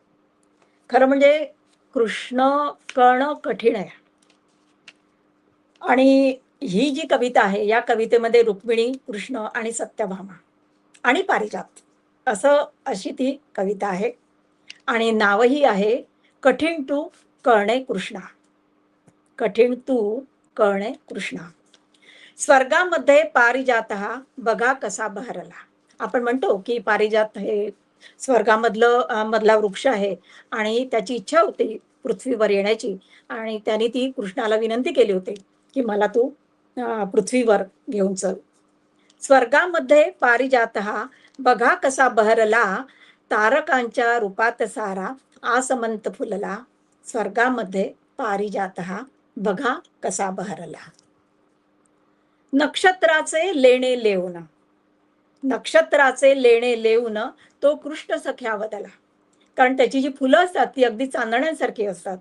खरं म्हणजे कृष्ण कळणं कठीण आहे. आणि ही जी कविता आहे या कवितेमध्ये रुक्मिणी, कृष्ण आणि सत्यभामा आणि पारिजात अशी ती कविता आहे. आणि नावही आहे कठीण तू कळणे कृष्णा. कठीण तू कळणे कृष्णा. स्वर्गामध्ये पारिजात हा बघा कसा बहरला. आपण म्हणतो की पारिजात हे मधला वृक्ष आहे आणि त्याची इच्छा होती पृथ्वीवर येण्याची. आणि त्याने ती कृष्णाला विनंती केली होती की मला तू पृथ्वीवर घेऊन चल. स्वर्गामध्ये पारिजात हा बघा कसा बहरला. तारकांच्या रूपात सारा आसमंत फुलला. स्वर्गामध्ये पारिजात हा बघा कसा बहरला. नक्षत्राचे लेणे लेऊन. नक्षत्राचे लेणे लेऊन तो कृष्ण सख्या वदला. कारण त्याची जी फुलं असतात ती अगदी चांदण्यांसारखी असतात.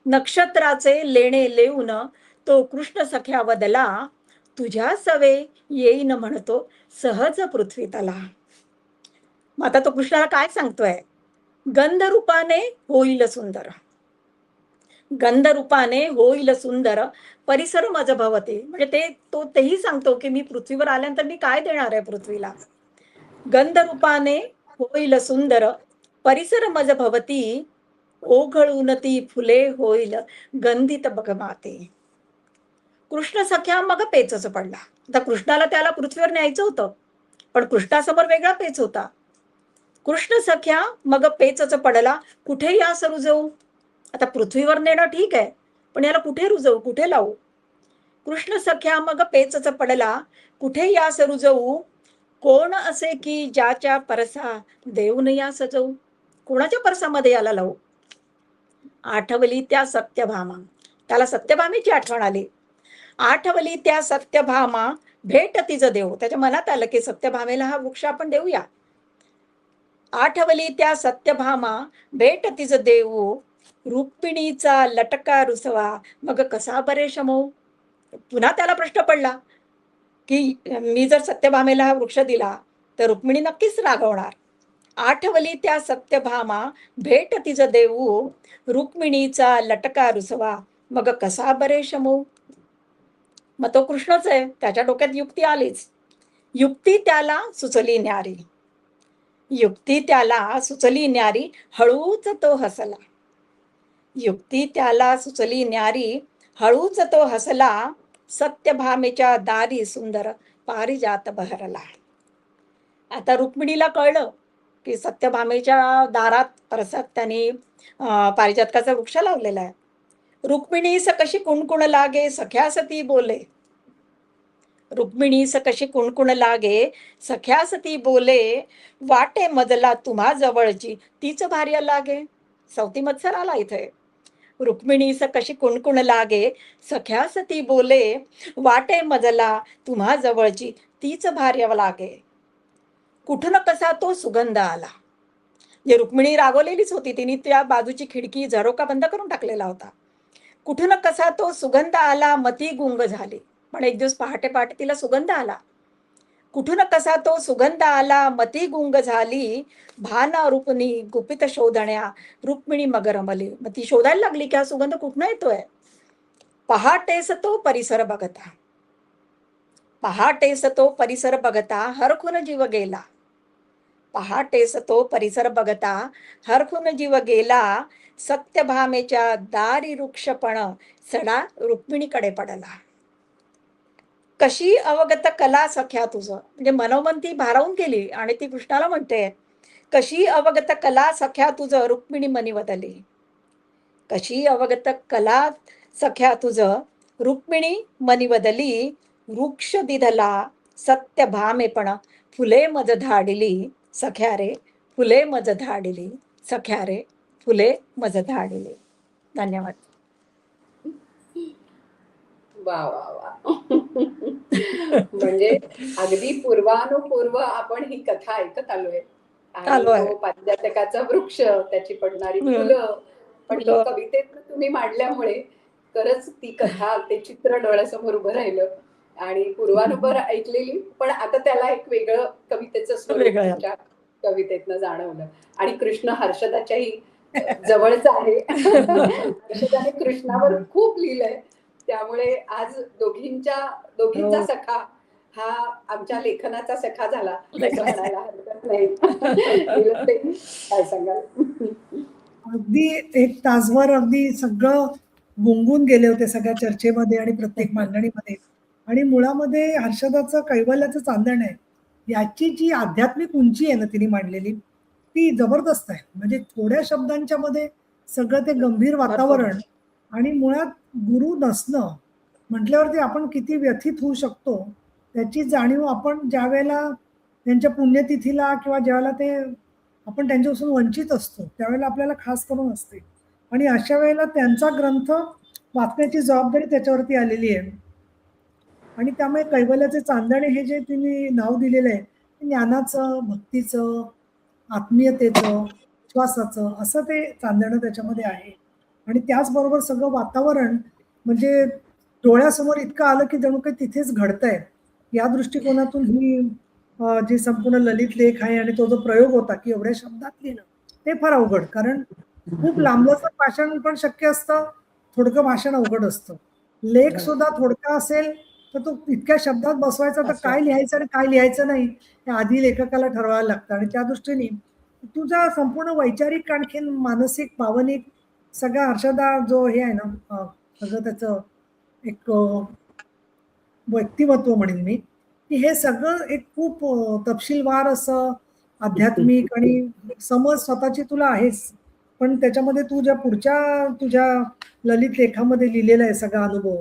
नक्षत्राचे लेणे लेऊन तो कृष्ण सख्या वदला. तुझ्या सवे येईन म्हणतो सहज पृथ्वी तला. मग आता तो कृष्णाला काय सांगतोय? गंधरूपाने होईल सुंदर. गंधरूपाने होईल सुंदर परिसर मज भवते. म्हणजे तेही सांगतो की मी पृथ्वीवर आल्यानंतर मी काय देणार आहे पृथ्वीला. गंधरूपाने होईल सुंदर परिसर मज भवती. ओघळून ती फुले होईल गंधित बघमाते. कृष्ण सख्या मग पेचच पडला. आता कृष्णाला त्याला पृथ्वीवर न्यायचं होतं पण कृष्णासमोर वेगळा पेच होता. कृष्ण सख्या मग पेचच पडला. कुठे यास रुजवू. आता पृथ्वीवर नेणं ठीक आहे पण याला कुठे रुजवू, कुठे लावू. कृष्ण सख्या मग पेचच पडला. कुठे यास रुजवू. कोण असे की ज्याच्या परसा देऊन या सजवू. कोणाच्या परसामध्ये याला लावू. आठवली त्या सत्यभामा. त्याला सत्यभामेची आठवण आली. आठवली त्या सत्यभामा भेट तिचं देऊ. त्याच्या मनात आलं की सत्यभामेला हा वृक्ष आपण देऊया. आठवली त्या सत्यभामा भेट तिचं देऊ. रुक्मिणीचा लटका रुसवा मग कसा बरे शमवू. पुन्हा त्याला प्रश्न पडला की मी जर सत्यभामेला हा वृक्ष दिला तर रुक्मिणी नक्कीच रागवणार. आठवली त्या सत्यभामा भेट तिचं देऊ. रुक्मिणीचा लटका रुसवा मग कसा बरे शमवू. मग तो कृष्णच आहे. त्याच्या डोक्यात युक्ती आलीच. युक्ती त्याला सुचली न्यारी. युक्ती त्याला सुचली न्यारी हळूच तो हसला. युक्ती त्याला सुचली न्यारी हळूच तो हसला. सत्यभामेच्या दारी सुंदर पारिजात बहरला. आता रुक्मिणीला कळलं की सत्यभामेच्या दारात परसात त्याने पारिजातकाचा वृक्ष लावलेला आहे. रुक्मिणीस कशी कुणकुण लागे सख्यास ती बोले. रुक्मिणीस कशी कुणकुण लागे सख्यास ती बोले. वाटे मजला तुम्हा जवळची तीच भार्या लागे. सवती मत्सर आला इथे. रुक्मिणीस कशी कुणकुण लागे सख्यास ती बोले. वाटे मजला तुम्हा जवळची तीच भार्या लागे. कुठून कसा तो सुगंध आला. जे रुक्मिणी रागवलेलीच होती. तिने त्या बाजूची खिडकी झरोका बंद करून टाकलेला होता. कुठून कसा तो सुगंध आला मती गुंग झाली. पण एक दिवस पहाटे पहाटे तिला सुगंध आला. कुठून कसा तो सुगंध आला मती गुंग झाली. भाना रूपनी गुपित शोधण्या रुक्मिणी मग रमली. मग ती शोधायला लागली की हा सुगंध कुठून येतोय. पहाटेस तो परिसर बघता. पहाटेस तो परिसर बघता हरखून जीव गेला. पहाटेस तो परिसर बघता हरखून जीव गेला. सत्यभामेच्या दारी वृक्षपण सडा रुक्मिणीकडे पडला. कशी अवगत कला सख्या तुझं. म्हणजे मनोमन ती भारावून गेली आणि ती कृष्णाला म्हणते कशी अवगत कला सख्या तुझं रुक्मिणी मनी वदली. कशी अवगत कला सख्या तुझं रुक्मिणी मनी वदली. वृक्ष दिधला सत्यभामेपण फुले मज धाडिली. सख्या रे फुले मज धाडिली. सख्या रे फुले मज झाडिले. धन्यवाद. वा वा वा. म्हणजे अगदी पूर्वानुपूर्व आपण ही कथा ऐकत आलोय आणि आलो आहे. तो पारिजातकाचा वृक्ष, त्याची पडणारी हम्म. फुलं, पण ती फुलं. कवितेत तुम्ही मांडल्यामुळे खरंच ती कथा, ते चित्र डोळ्यासमोर उभं राहिलं आणि पूर्वानुपूर्व ऐकलेली, पण आता त्याला एक वेगळं कवितेचं स्वरूप वेगळं. तुमच्या कवितेतनं जाणवलं. आणि कृष्ण हर्षदाच्याही जवळचा आहे. हर्षदाने कृष्णावर खूप लिहिलंय, त्यामुळे आज दोघींचा हो. सखा हा आमच्या लेखनाचा सखा झाला असं लेखनाचा. म्हणायला हरकत नाही. नीलमताई, काय सांगाल? अगदी एक तासभर अगदी सगळं गुंगून गेले होते सगळ्या चर्चेमध्ये आणि प्रत्येक मांडणीमध्ये. आणि मुळामध्ये हर्षदाचं कैवल्याचं चांदण आहे, याची जी आध्यात्मिक उंची आहे ना तिने मांडलेली, ती जबरदस्त आहे. म्हणजे थोड्या शब्दांच्या मध्ये सगळं ते गंभीर वातावरण आणि मुळात गुरु नसणं म्हटल्यावरती आपण किती व्यथित होऊ शकतो त्याची जाणीव आपण ज्या वेळेला त्यांच्या पुण्यतिथीला किंवा ज्यावेळेला ते आपण त्यांच्यापासून वंचित असतो त्यावेळेला आपल्याला खास करून असते. आणि अशा वेळेला त्यांचा ग्रंथ वाचण्याची जबाबदारी त्याच्यावरती आलेली आहे. आणि त्यामुळे कैवल्याचे चांदणे हे जे तिने नाव दिलेलं आहे ते ज्ञानाचं, भक्तीचं, आत्मीयतेचं, विश्वासाचं असं ते चांदणं त्याच्यामध्ये आहे. आणि त्याचबरोबर सगळं वातावरण म्हणजे डोळ्यासमोर इतकं आलं की जणू काही तिथेच घडतंय. या दृष्टिकोनातून ही जी संपूर्ण ललित लेख आहे आणि तो जो प्रयोग होता की एवढ्या शब्दात लिहिणं ते फार अवघड. कारण खूप लांबलचक भाषण पण शक्य असतं, थोडकं भाषण अवघड असतं. लेख सुद्धा थोडका असेल तर तो इतक्या शब्दात बसवायचा तर काय लिहायचं आणि काय लिहायचं नाही हे आधी लेखकाला ठरवायला लागतं. आणि त्या दृष्टीने तुझा संपूर्ण वैचारिक आणखीन मानसिक भावनिक सगळा हर्षदा जो हे आहे ना सगळं त्याचं एक व्यक्तिमत्व म्हणेन मी की हे सगळं एक खूप तपशीलवार असं आध्यात्मिक आणि समज स्वतःची तुला आहेच. पण त्याच्यामध्ये तू ज्या पुढच्या तुझ्या ललित लेखामध्ये लिहिलेला आहे सगळा अनुभव,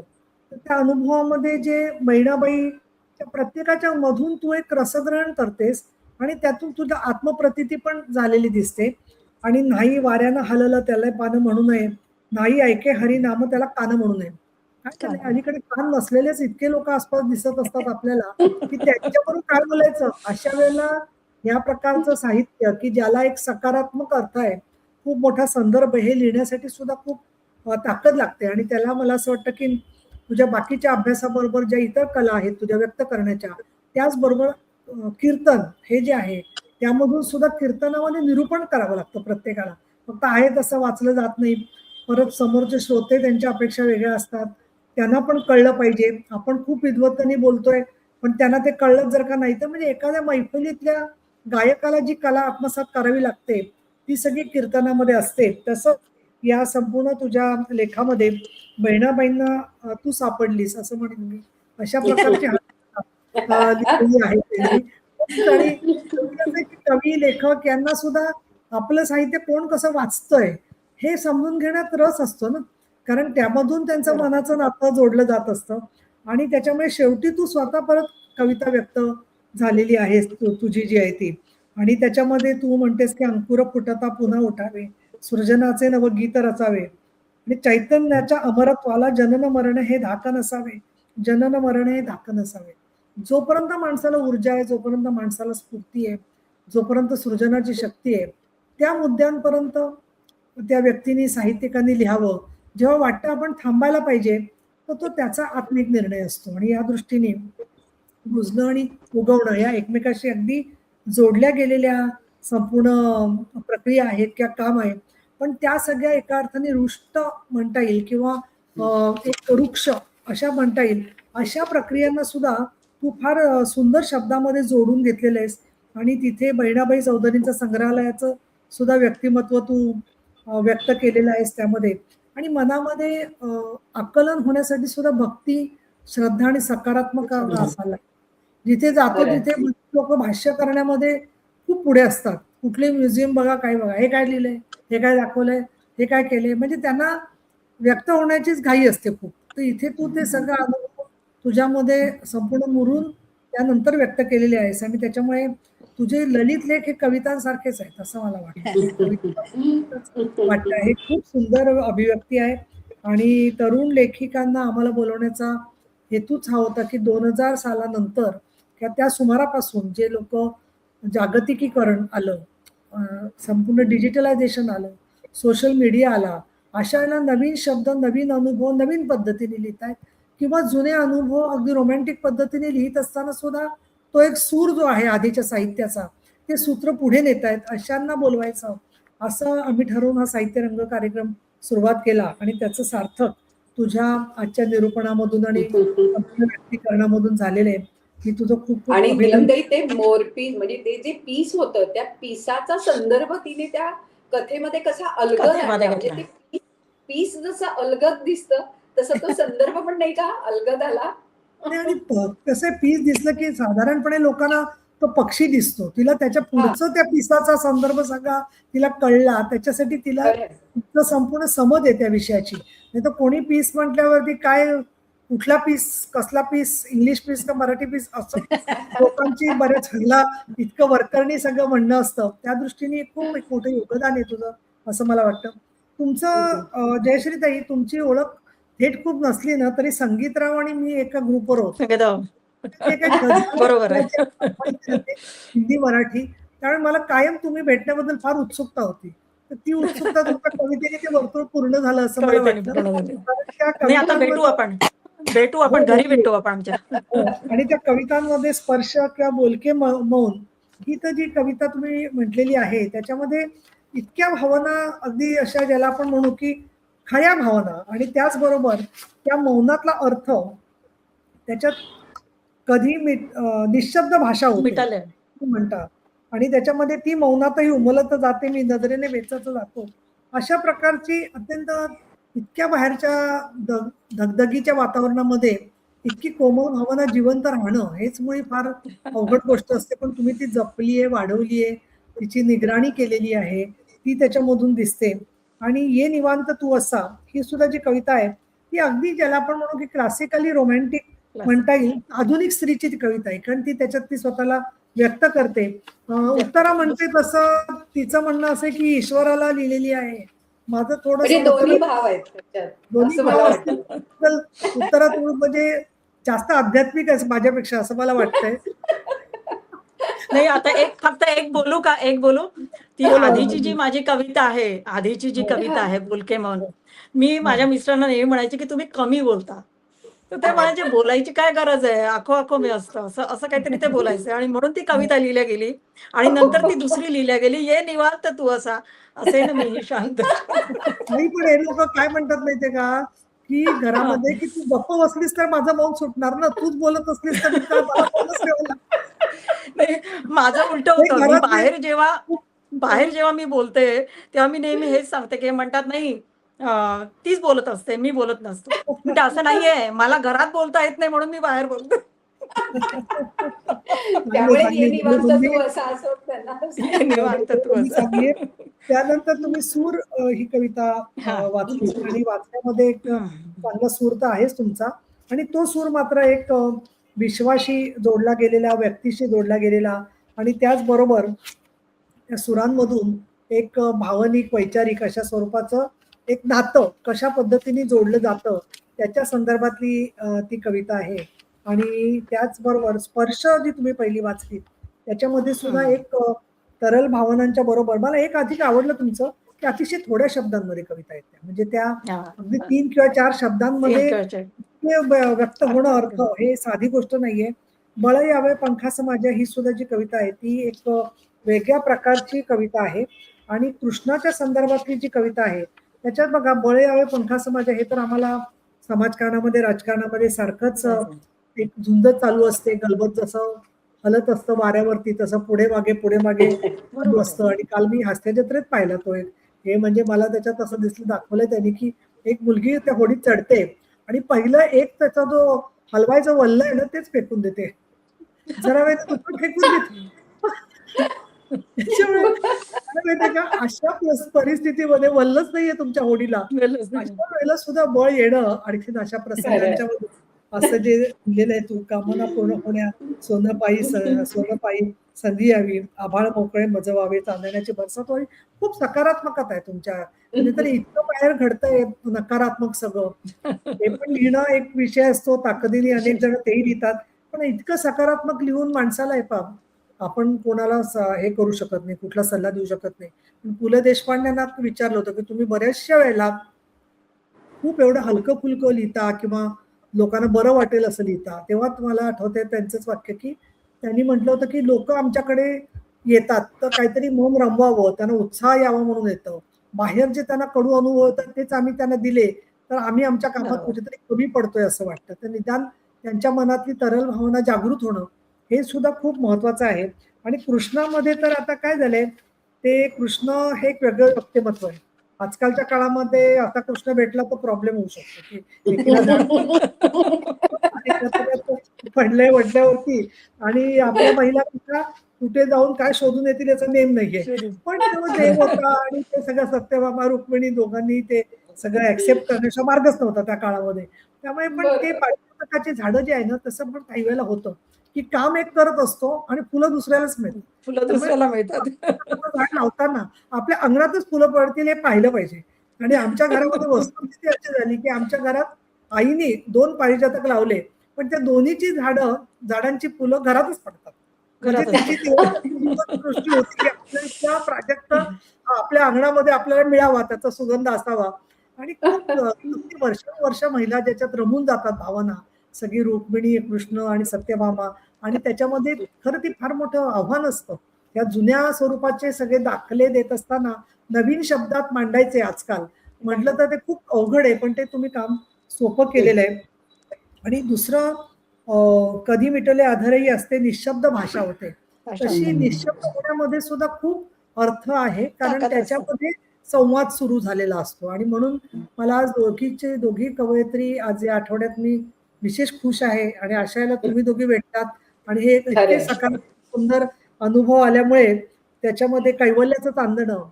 तर त्या अनुभवामध्ये जे बहिणाबाई त्या प्रत्येकाच्या मधून तू एक रसग्रहण करतेस आणि त्यातून तुझ्या आत्मप्रतीती पण झालेली दिसते. आणि नाही वाऱ्यानं हललं त्याला पानं म्हणू नये, नाही ऐके हरी नाम त्याला कानं म्हणू नये. काय त्याला अलीकडे कान नसलेलेच इतके लोक आसपास दिसत असतात आपल्याला की त्यांच्यावरून काय बोलायचं. अशा वेळेला या प्रकारचं साहित्य की ज्याला एक सकारात्मक अर्थ आहे, खूप मोठा संदर्भ हे लिहिण्यासाठी सुद्धा खूप ताकद लागते. आणि त्याला मला असं वाटतं की तुझ्या बाकीच्या अभ्यासाबरोबर ज्या इतर कला आहेत तुझ्या व्यक्त करण्याच्या, त्याचबरोबर कीर्तन हे जे आहे त्यामधून सुद्धा कीर्तनामध्ये निरूपण करावं लागतं प्रत्येकाला. फक्त आहे तसं वाचलं जात नाही. परत समोरचे श्रोते त्यांच्या अपेक्षा वेगळ्या असतात, त्यांना पण कळलं पाहिजे. आपण खूप विद्वत्तेने बोलतोय पण त्यांना ते कळलं जर का नाही तर म्हणजे एखाद्या मैफिलीतल्या गायकाला जी कला आत्मसात करावी लागते ती सगळी कीर्तनामध्ये असते. तसं या संपूर्ण तुझ्या लेखामध्ये बहिणाबाईंना तू सापडलीस असं म्हणेन मी. अशा प्रकारची लिहिलेली आहे त्यांनी. आणि कवी लेखक यांना सुद्धा आपलं साहित्य कोण कसं वाचतंय हे समजून घेण्यात रस असतो ना, कारण त्यामधून त्यांचं मनाचं नातं जोडलं जात असतं. आणि त्याच्यामुळे शेवटी तू स्वतः परत कविता व्यक्त झालेली आहेस तुझी जी आहे ती. आणि त्याच्यामध्ये तू म्हणतेस की अंकुर फुटता पुन्हा उठावे, सृजनाचे नव गीत रचावे आणि चैतन्याच्या अमरत्वाला जनन मरण हे धाक नसावे, जनन मरण हे धाक नसावे. जोपर्यंत माणसाला ऊर्जा आहे, जोपर्यंत माणसाला स्फूर्ती आहे, जोपर्यंत सृजनाची शक्ती आहे, त्या मुद्द्यांपर्यंत त्या व्यक्तीने साहित्यिकांनी लिहावं. जेव्हा वाटतं आपण थांबायला पाहिजे तर तो त्याचा आत्मिक निर्णय असतो. आणि या दृष्टीने रुजणं आणि उगवणं या एकमेकाशी अगदी जोडल्या गेलेल्या संपूर्ण प्रक्रिया आहेत किंवा काम आहेत. पण त्या सगळ्या एका अर्थाने रुष्ट म्हणता येईल किंवा एक वृक्ष अशा म्हणता येईल. अशा प्रक्रियांना सुद्धा तू फार सुंदर शब्दामध्ये जोडून घेतलेलं आहेस. आणि तिथे बहिणाबाई चौधरींचं संग्रहालयाचं सुद्धा व्यक्तिमत्व तू व्यक्त केलेलं आहेस त्यामध्ये. आणि मनामध्ये आकलन होण्यासाठी सुद्धा भक्ती, श्रद्धा आणि सकारात्मक असायला. जिथे जातो तिथे लोक भाष्य करण्यामध्ये खूप पुढे असतात. कुठले म्युझियम बघा, काय बघा, हे काय लिहिलंय, हे काय दाखवलंय, हे काय केलंय, म्हणजे त्यांना व्यक्त होण्याचीच घाई असते खूप. तर इथे तू ते सगळं अनुभव तुझ्यामध्ये संपूर्ण मुरून त्यानंतर व्यक्त केलेले आहेस. आणि त्याच्यामुळे तुझे ललित लेख हे कवितांसारखेच आहेत असं मला वाटतं. हे खूप सुंदर अभिव्यक्ती आहे आणि तरुण लेखिकांना आम्हाला बोलवण्याचा हेतूच हा होता की 2000 सालानंतर किंवा त्या सुमारापासून जे लोक जागतिकीकरण आलं, संपूर्ण डिजिटलायझेशन आलं, सोशल मीडिया आला, अशा वेळेला नवीन शब्द, नवीन अनुभव नवीन पद्धतीने लिहित आहेत किंवा जुने अनुभव अगदी रोमॅन्टिक पद्धतीने लिहित असताना सुद्धा तो एक सूर जो आहे आधीच्या साहित्याचा, ते सूत्र पुढे नेत आहेत, अशांना बोलवायचं असं आम्ही ठरवून हा साहित्य रंग कार्यक्रम सुरुवात केला आणि त्याचं सार्थक तुझ्या आजच्या निरूपणामधून आणि व्यक्तीकरणामधून झालेलं आहे. मी तुझं खूप खूप आणि अभिनंदन. नीलमताई, ते मोरपीस म्हणजे ते जे पीस होतं, त्या पिसाचा संदर्भ तिने त्या कथेमध्ये कसा अलगद कथेमध्ये आणला. म्हणजे घेतला. ते पीस जसं अलगद दिसतं तसं तो संदर्भ पण नाही का अलगद आला. नाही, आणि कसं पीस दिसलं की साधारणपणे लोकांना तो पक्षी दिसतो, तिला त्याच्या पुढचं त्या पिसाचा संदर्भ सगळा तिला कळला, त्याच्यासाठी तिला इतकं संपूर्ण समज आहे त्या विषयाची. नाही तर कोणी पीस म्हटल्यावरती काय, कुठला पीस, कसला पीस, इंग्लिश पीस का मराठी पीस, असं लोकांची बऱ्याच वेळेला इतकं वरकरणी सगळं म्हणणं असतं. त्या दृष्टीने खूप एक मोठं योगदान आहे तुझं असं मला वाटतं. तुमचं जयश्रीताई, तुमची ओळख थेट खूप नसली ना तरी संगीतराव आणि मी एका ग्रुपवर होतो. ते काही गझल बरोबर आहे. हिंदी मराठी, त्यामुळे मला कायम तुम्ही भेटण्याबद्दल फार उत्सुकता होती. तर ती उत्सुकता तुमच्या कवितेने ते वर्तुळ पूर्ण झालं असं मला कवितेने वाटतं. पूर्ण झालं. कारण त्या नाही, आता भेटू कवितांमध्ये आपण घरी भेटू आपण आमच्या. हो, आणि त्या कवितांमध्ये स्पर्श किंवा बोलके मौन ही तर जी कविता तुम्ही म्हटलेली आहे त्याच्यामध्ये इतक्या भावना, अगदी अशा ज्याला आपण म्हणू की खऱ्या भावना, आणि त्याचबरोबर त्या मौनातला अर्थ त्याच्यात कधी निशब्द भाषा होते मिटाले. म्हणतात, आणि त्याच्यामध्ये ती मौनातही उमलत जाते, मी नजरेने वेचत जातो, अशा प्रकारची अत्यंत इतक्या बाहेरच्या धगधगीच्या वातावरणामध्ये इतकी कोमल भावना जिवंत राहणं हेच मुळी फार अवघड गोष्ट असते. पण तुम्ही ती जपली आहे, वाढवली आहे, तिची निगराणी केलेली आहे, ती त्याच्यामधून दिसते. आणि ये निवांत तू असा ही सुद्धा जी कविता आहे ती अगदी ज्याला आपण म्हणू की क्लासिकली रोमॅन्टिक म्हणता येईल, आधुनिक स्त्रीची ती कविता आहे, कारण ती त्याच्यात ती स्वतःला व्यक्त करते. उत्तरा म्हणते तसं तिचं म्हणणं असं की ईश्वराला लिहिलेली आहे. माझं म्हणजे थोडंसं दोन्ही भाव आहेत त्याच्यात, दोन्ही असं मला भाव वाटतं. असतील. उत्तरा थोडं म्हणजे जास्त आध्यात्मिक आहे माझ्यापेक्षा असं मला वाटतंय. नाही, आता फक्त एक बोलू का, एक बोलू. ती बोला, आधीची जी बोला. माझी कविता आहे, आधीची जी कविता आहे बोलके मन, मी हो. माझ्या मिस्टरांना नेहमी म्हणायचे की तुम्ही कमी बोलता. तर ते म्हणायचे बोलायची काय गरज आहे, आखो आखो मी असतं, असं असं काहीतरी ते बोलायचे. आणि म्हणून ती कविता लिहिल्या गेली आणि नंतर ती दुसरी लिहिल्या गेली, ये निवांत तू असा, असे ना मी शांत. नाही, पण हे लोक काय म्हणतात माहितीये का, की घरामध्ये की तू गप्प बसलीस तर माझं मौन सुटणार ना, तूच बोलत असलीस तर मला मौनच ठेवावं लागतं. नाही, माझं उलट हे होतं. मी घरातले बाहेर जेव्हा मी बोलते तेव्हा मी नेहमी हेच सांगते की म्हणतात नाही, तीच बोलत असते, मी बोलत नसतो. म्हणजे असं नाहीये, मला घरात बोलता येत नाही म्हणून मी बाहेर बोलते. त्यामुळे ये निवांत तू म्हणजे असा असं त्यांना निवांत तू तुम्ही असं. चांगली आहे. त्यानंतर तुम्ही सूर ही कविता हा. वाचली, आणि वाचण्यामध्ये एक चांगला सूर तर आहेच तुमचा, आणि तो सूर मात्र एक विश्वाशी जोडला गेलेला, व्यक्तीशी जोडला गेलेला, आणि त्याचबरोबर त्या सुरांमधून एक भावनिक, वैचारिक अशा स्वरूपाचं एक नातं कशा पद्धतीने जोडलं जातं त्याच्या संदर्भातली ती कविता आहे. आणि त्याचबरोबर स्पर्श जी तुम्ही पहिली वाचली त्याच्यामध्ये सुद्धा एक तरल भावनांच्या बरोबर मला एक अधिक आवडलं तुमचं की अतिशय थोड्या शब्दांमध्ये कविता येते, म्हणजे त्या अगदी 3 किंवा 4 शब्दांमध्ये ते व्यक्त होणं अर्थ हे साधी गोष्ट नाहीये. बळ यावे पंखास माझ्या ही सुद्धा जी कविता आहे ती एक वेगळ्या प्रकारची कविता आहे. आणि कृष्णाच्या संदर्भातली जी कविता आहे त्याच्यात बघा, बळ यावे पंखास माझ्या हे तर आम्हाला समाजकारणामध्ये, राजकारणामध्ये सारखंच एक झुंज चालू असते, गलबत जसं हलत असतं वाऱ्यावरती तसं पुढे मागे चालू असतं. आणि काल मी हास्य जत्रेत पाहिला तो एक, हे म्हणजे मला त्याच्यात असं दाखवलंय त्यांनी की एक मुलगी त्या होडीत चढते आणि पहिलं एक त्याचा जो हलवायचं वल्ल आहे ना तेच फेकून देते, जरा वेळ दुसरं फेकून देते. त्याच्यामुळे माहितीये का, अशा परिस्थितीमध्ये वल्लच नाहीये तुमच्या होडीला, अशा वेळेला सुद्धा बळ येणं आणखीन अशा प्रसंगांच्या असं जे लिहिलेलं आहे, तू कामना पूर्ण होण्या सोनं पायी संधी यावी, आभाळ मोकळे मज व्हावे, चांदण्याची बरसात व्हावी. खूप सकारात्मकता आहे तुमच्या. नाहीतर इतकं बाहेर घडतंय नकारात्मक सगळं. ते पण लिहिणं एक विषय असतो, ताकदीने अनेक जण तेही लिहितात. पण इतकं सकारात्मक लिहून माणसाला आपण कोणाला हे करू शकत नाही, कुठला सल्ला देऊ शकत नाही. पण पु. ल. देशपांडेंना विचारलं होतं, की तुम्ही बऱ्याचशा वेळेला खूप एवढं हलकं-फुलकं लिहिता किंवा लोकांना बरं वाटेल असं लिहिता. तेव्हा मला आठवतंय त्यांचंच वाक्य, की त्यांनी म्हटलं होतं, की लोकं आमच्याकडे येतात, तर काहीतरी मन रमवावं, त्यांना उत्साह यावा म्हणून येतं. बाहेर जे त्यांना कडू अनुभव येतात तेच आम्ही त्यांना दिले, तर आम्ही आमच्या कामात बरोबर. कुठेतरी कमी पडतोय असं वाटतं. तर निदान त्यांच्या मनातली तरल भावना जागृत होणं, हे सुद्धा खूप महत्वाचं आहे. आणि कृष्णामध्ये तर आता काय झालंय, ते कृष्ण हे एक वेगळं व्यक्तिमत्व आहे. आजकालच्या काळामध्ये असा कृष्ण भेटला तर प्रॉब्लेम होऊ शकतो, की एकीला झाड आणि त्यात पडलंय म्हटल्यावरती आणि आपल्या महिला कशा कुठे जाऊन काय शोधून येतील याचा नेम नाहीये. पण तो देव होता आणि ते सगळं सत्यभामा रुक्मिणी दोघांनी ते सगळं ऍक्सेप्ट करण्याचा मार्गच नव्हता त्या काळामध्ये. त्यामुळे पण ते बरोबर. पारिजातकाची झाडं जे आहे ना, तसं पण काही वेळेला होतं, की काम एक करत असतो आणि फुलं दुसऱ्यालाच मिळतात. फुलं त्यामुळे दुसऱ्याला मिळतात. झाड लावताना आपल्या अंगणातच फुलं पडतील हे पाहिलं पाहिजे. आणि आमच्या घरामध्ये वस्तुस्थिती अशी झाली, की आमच्या घरात आईने 2 पारिजातक लावले, पण त्या दोन्हीची झाडांची फुलं घरातच पडतात. म्हणजे घरातच त्याची तेवढी दृष्टी होती, की आपल्या प्राजक्त आपल्या अंगणामध्ये आपल्याला मिळावा, त्याचा सुगंध असावा. आणि खूप अगदी वर्षानुवर्ष महिला ज्याच्यात रमून जातात भावना. सगळी रुक्मिणी, कृष्ण आणि सत्यभामा आणि त्याच्यामध्ये खरं ते फार मोठं आव्हान असतं. या जुन्या स्वरूपाचे सगळे दाखले देत असताना नवीन शब्दात मांडायचे आजकाल म्हटलं तर ते खूप अवघड आहे, पण ते तुम्ही काम सोपं केलेलं आहे. आणि दुसरं कधी मिटले अधरही असते निशब्द भाषा होते. भाषा तशी होते. निशब्द होण्यामध्ये सुद्धा खूप अर्थ आहे, कारण ताकद असते. त्याच्यामध्ये संवाद सुरू झालेला असतो. आणि म्हणून मला आज दोघी कवयित्री आज या आठवड्यात मी विशेष खुश आहे आणि अशा वेळेला तुम्ही दोघी भेटतात आणि हे इतके खरंय. सकारात्मक सुंदर अनुभव आल्यामुळे त्याच्यामध्ये कैवल्याचं चांदणं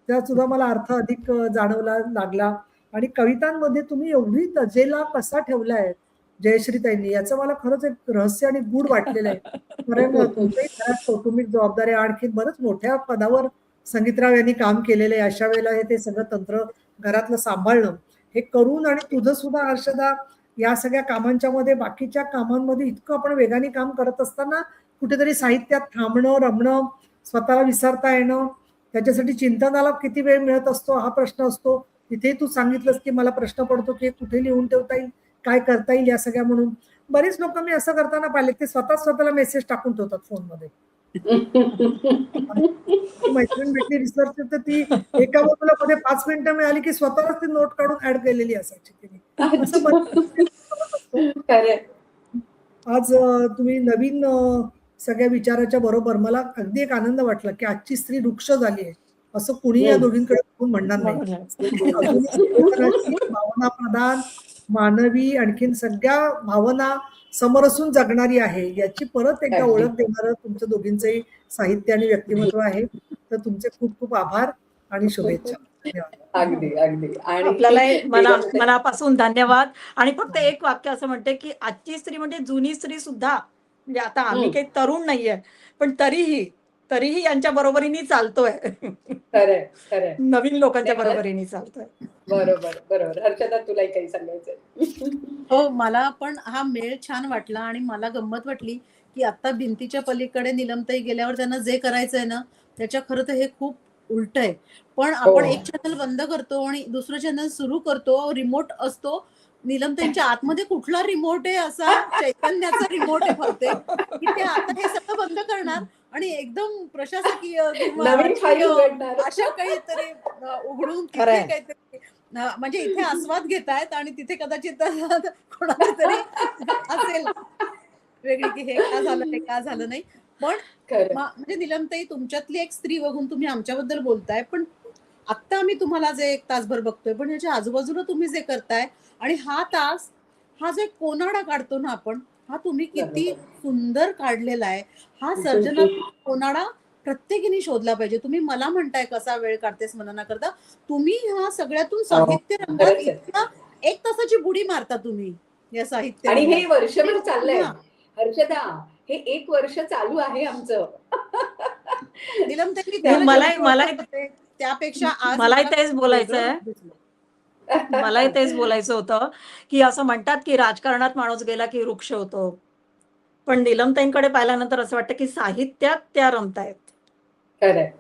त्यात सुद्धा मला अर्थ अधिक जाणवला लागला. आणि कवितांमध्ये तुम्ही एवढी तजेला कसा ठेवलाय जयश्रीताईंनी, याचं मला खरंच एक रहस्य आणि गूढ वाटलेलं आहे. कारण तुमच्याही घरात कौटुंबिक जबाबदारी आणखी बरंच मोठ्या पदावर संगीतराव यांनी काम केलेलं आहे. अशा वेळेला ते सगळं तंत्र घरातलं सांभाळणं हे करून आणि तुझं सुद्धा हर्षदा या सगळ्या कामांच्या मध्ये बाकीच्या कामांमध्ये इतकं आपण वेगाने काम करत असताना कुठेतरी साहित्यात थांबणं, रमणं, स्वतःला विसरता येणं, त्याच्यासाठी चिंतनाला किती वेळ मिळत असतो हा प्रश्न असतो. तिथे तू सांगितलंस की मला प्रश्न पडतो की कुठे लिहून ठेवता येईल, काय करता येईल या सगळ्या म्हणून. बरेच लोक मी असं करताना पाहिले, ते स्वतःला मेसेज टाकून ठेवतात फोनमध्ये. मैत्रीण भेटली रिसर्च तर ती एका बाजूला मध्ये 5 मिनिटं मिळाली की स्वतःलाच ती नोट काढून ऍड केलेली असायची तिने. असं करत असतो. खरंय. आज तुम्ही नवीन सगळ्या विचाराच्या बरोबर मला अगदी एक आनंद वाटला, की आजची स्त्री वृक्ष झाली आहे. असं कुणी या दोघींकडे बघून म्हणणार नाही. स्त्री अजूनही संवेदनाशील, भावना प्रधान, मानवी आणखीन सगळ्या भावना समरसून जगणारी आहे. याची परत एकदा अगदी. ओळख देणारं तुमच्या दोघींचंही साहित्य आणि व्यक्तिमत्व आहे. तर तुमचे खूप खूप आभार आणि शुभेच्छा. धन्यवाद. अगदी अगदी. आणि आपल्यालाही एक मनापासून धन्यवाद. आणि फक्त एक वाक्य असं म्हणते, की आजची स्त्री म्हणजे जुनी स्त्री सुद्धा, म्हणजे आता आम्ही काही तरुण नाहीये, पण तरीही यांच्या बरोबरीने चालतोय. खरंय खरंय. नवीन लोकांच्या नाही, मला- बरोबरीने चालतोय. बरोबर बरोबर. हर्षदा तुलाही काही सांगायचंय? हो, मला पण हा मेळ छान वाटला आणि मला गंमत वाटली, की आता भिंतीच्या पलीकडे नीलमताई गेल्यावर त्यांना जे करायचंय ना, त्याच्या खरं तर हे खूप उलट आहे. पण आपण हो. एक चॅनल बंद करतो आणि दुसरं चॅनल सुरू करतो, रिमोट असतो. नीलमताईंच्या आतमध्ये कुठला रिमोट आहे, असा चैतन्याचा रिमोट आहे बहुतेक, की ते आता हे सगळं बंद करणार आणि एकदम प्रशासकीय किंवा नवीन फाईल राजकीय उघडणार. अशा काहीतरी उघडून तिथे खरंय. काहीतरी म्हणजे इथे आस्वाद घेतायत आणि तिथे कदाचित कोणाची तरी असेल वेगळी, की हे का झालं, हे का झालं नाही. पण खरं. म्हणजे नीलमताई तुमच्यातली एक स्त्री बघून तुम्ही आमच्याबद्दल बोलताय, पण आत्ता आम्ही तुम्हाला जे 1 तासभर बघतोय, पण ह्याच्या आजूबाजूला तुम्ही जे करताय आणि हा जो एक कोनाडा काढतो ना आपण, हा तुम्ही किती सुंदर काढलेला आहे. हा सर्जनात्मक कोनाडा प्रत्येकीने शोधला पाहिजे. तुम्ही मला म्हणताय कसा वेळ काढतेस म्हणा ना करता, तुम्ही ह्या सगळ्यातून साहित्य रंगात खरंच आहे. इतका 1 तासाची बुडी मारता तुम्ही. या साहित्य आणि हे रंगात. वर्षभर चाललंय हा. हर्षदा, हे 1 वर्ष चालू आहे आमचं. नीलमताई, त्यामुळे मलाही त्यापेक्षा आज मलाही मला तेच बोलायचं वेगळं आहे. दिसलं. मलाही तेच बोलायचं होतं, की असं म्हणतात, की राजकारणात माणूस गेला की वृक्ष होतो. पण नीलमताईंकडे पाहिल्यानंतर असं वाटतं, की साहित्यात त्या रमतायत. खरंय.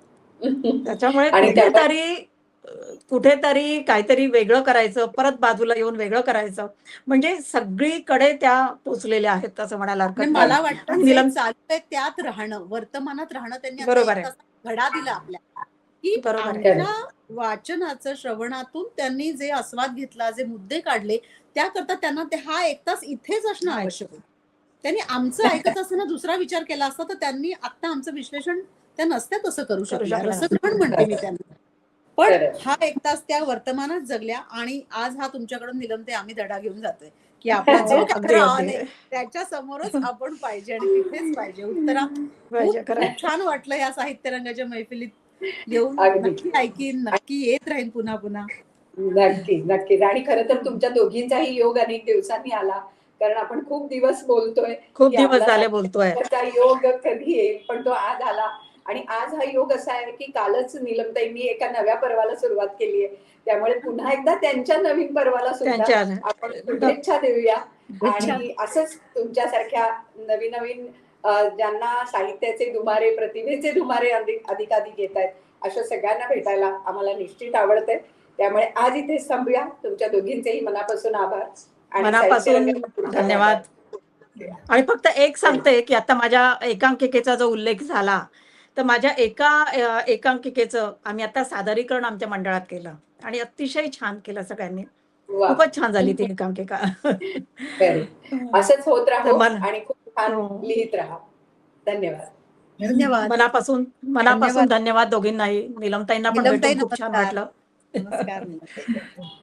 त्याच्यामुळे आणि त्यामुळे कुठेतरी काहीतरी वेगळं करायचं, परत बाजूला येऊन वेगळं करायचं. म्हणजे सगळीकडे त्या पोहोचलेल्या आहेत असं म्हणायला आणि हरकत नाही. मला वाटतं आणि जे चालू आहे त्यात राहणं, वर्तमानात राहणं, त्यांनी आता बरोबर एक आहे. असा धडा दिला आपल्याला, की बरोबर आहे. खरंय. आमच्या वाचनाचं, श्रवणातून त्यांनी जे आस्वाद घेतला, जे मुद्दे काढले, त्याकरता त्यांना हा 1 तास इथेच असणं आवश्यक होतं. त्यांनी आमचं ऐकत असताना दुसरा विचार केला असता, तर त्यांनी आता आमचं विश्लेषण त्या नसत्या तसं करू शकल्या. शकल्या रसग्रहण म्हणते मी त्यांना. पण खरंय. हा 1 तास त्या वर्तमानात जगल्या आणि आज हा तुमच्याकडून नीलमताई आम्ही धडा घेऊन जातोय, की आपला जो अगदी, कॅमेरा ऑन अगदी. आहे त्याच्या समोरच आपण पाहिजे आणि तिथेच पाहिजे. उत्तरा, पाहिजे, खूप खरं आहे. खूप छान वाटलं या साहित्य रंगाच्या मैफिलीत येऊन. अगदी. नक्की ऐकीन, नक्की येत राहीन पुन्हा पुन्हा. नक्कीच, नक्कीच. आणि खरं तर तुमच्या दोघींचाही योग अनेक दिवसांनी आला. कारण आपण खूप दिवस बोलतोय, खूप की दिवस आपला झाले बोलतोय. साहित्याचा योग कधी येईल, पण तो आज आला. आणि आज हा योग असा आहे, की कालच नीलमताईंनी एका नव्या पर्वाला सुरुवात केली आहे. त्यामुळे पुन्हा एकदा त्यांच्या नवीन पर्वाला सुद्धा त्यांच्या आपण शुभेच्छा देऊया. अच्छा. आणि असंच तुमच्यासारख्या नवीन नवीन ज्यांना साहित्याचे दुमारे, प्रतिभेचे दुमारे अधिकाधिक येत आहेत, अशा सगळ्यांना भेटायला आम्हाला निश्चित आवडतंय. त्यामुळे आज इथेच थांबूया. तुमच्या दोघींचेही मनापासून आभार आणि साहित्य मनापासून रंगाच्या पुढच्या धन्यवाद. भागात आणि फक्त एक सांगते, की आता माझ्या एकांकिकेचा जो उल्लेख झाला, तर माझ्या एकांकिकेचं आम्ही आता सादरीकरण आमच्या मंडळात केलं आणि अतिशय छान केलं सगळ्यांनी. वा. खूपच छान झाली ती एकांकिका. खरे. असंच होत तर राहो मला आणि खूप छान हो. लिहित राहा. धन्यवाद. धन्यवाद. मनापासून धन्यवाद दोघींनाही. नीलमताईंना पण नीलमताई, भेटून खूप छान नमस्कार. वाटलं. नमस्कार नीलमताई.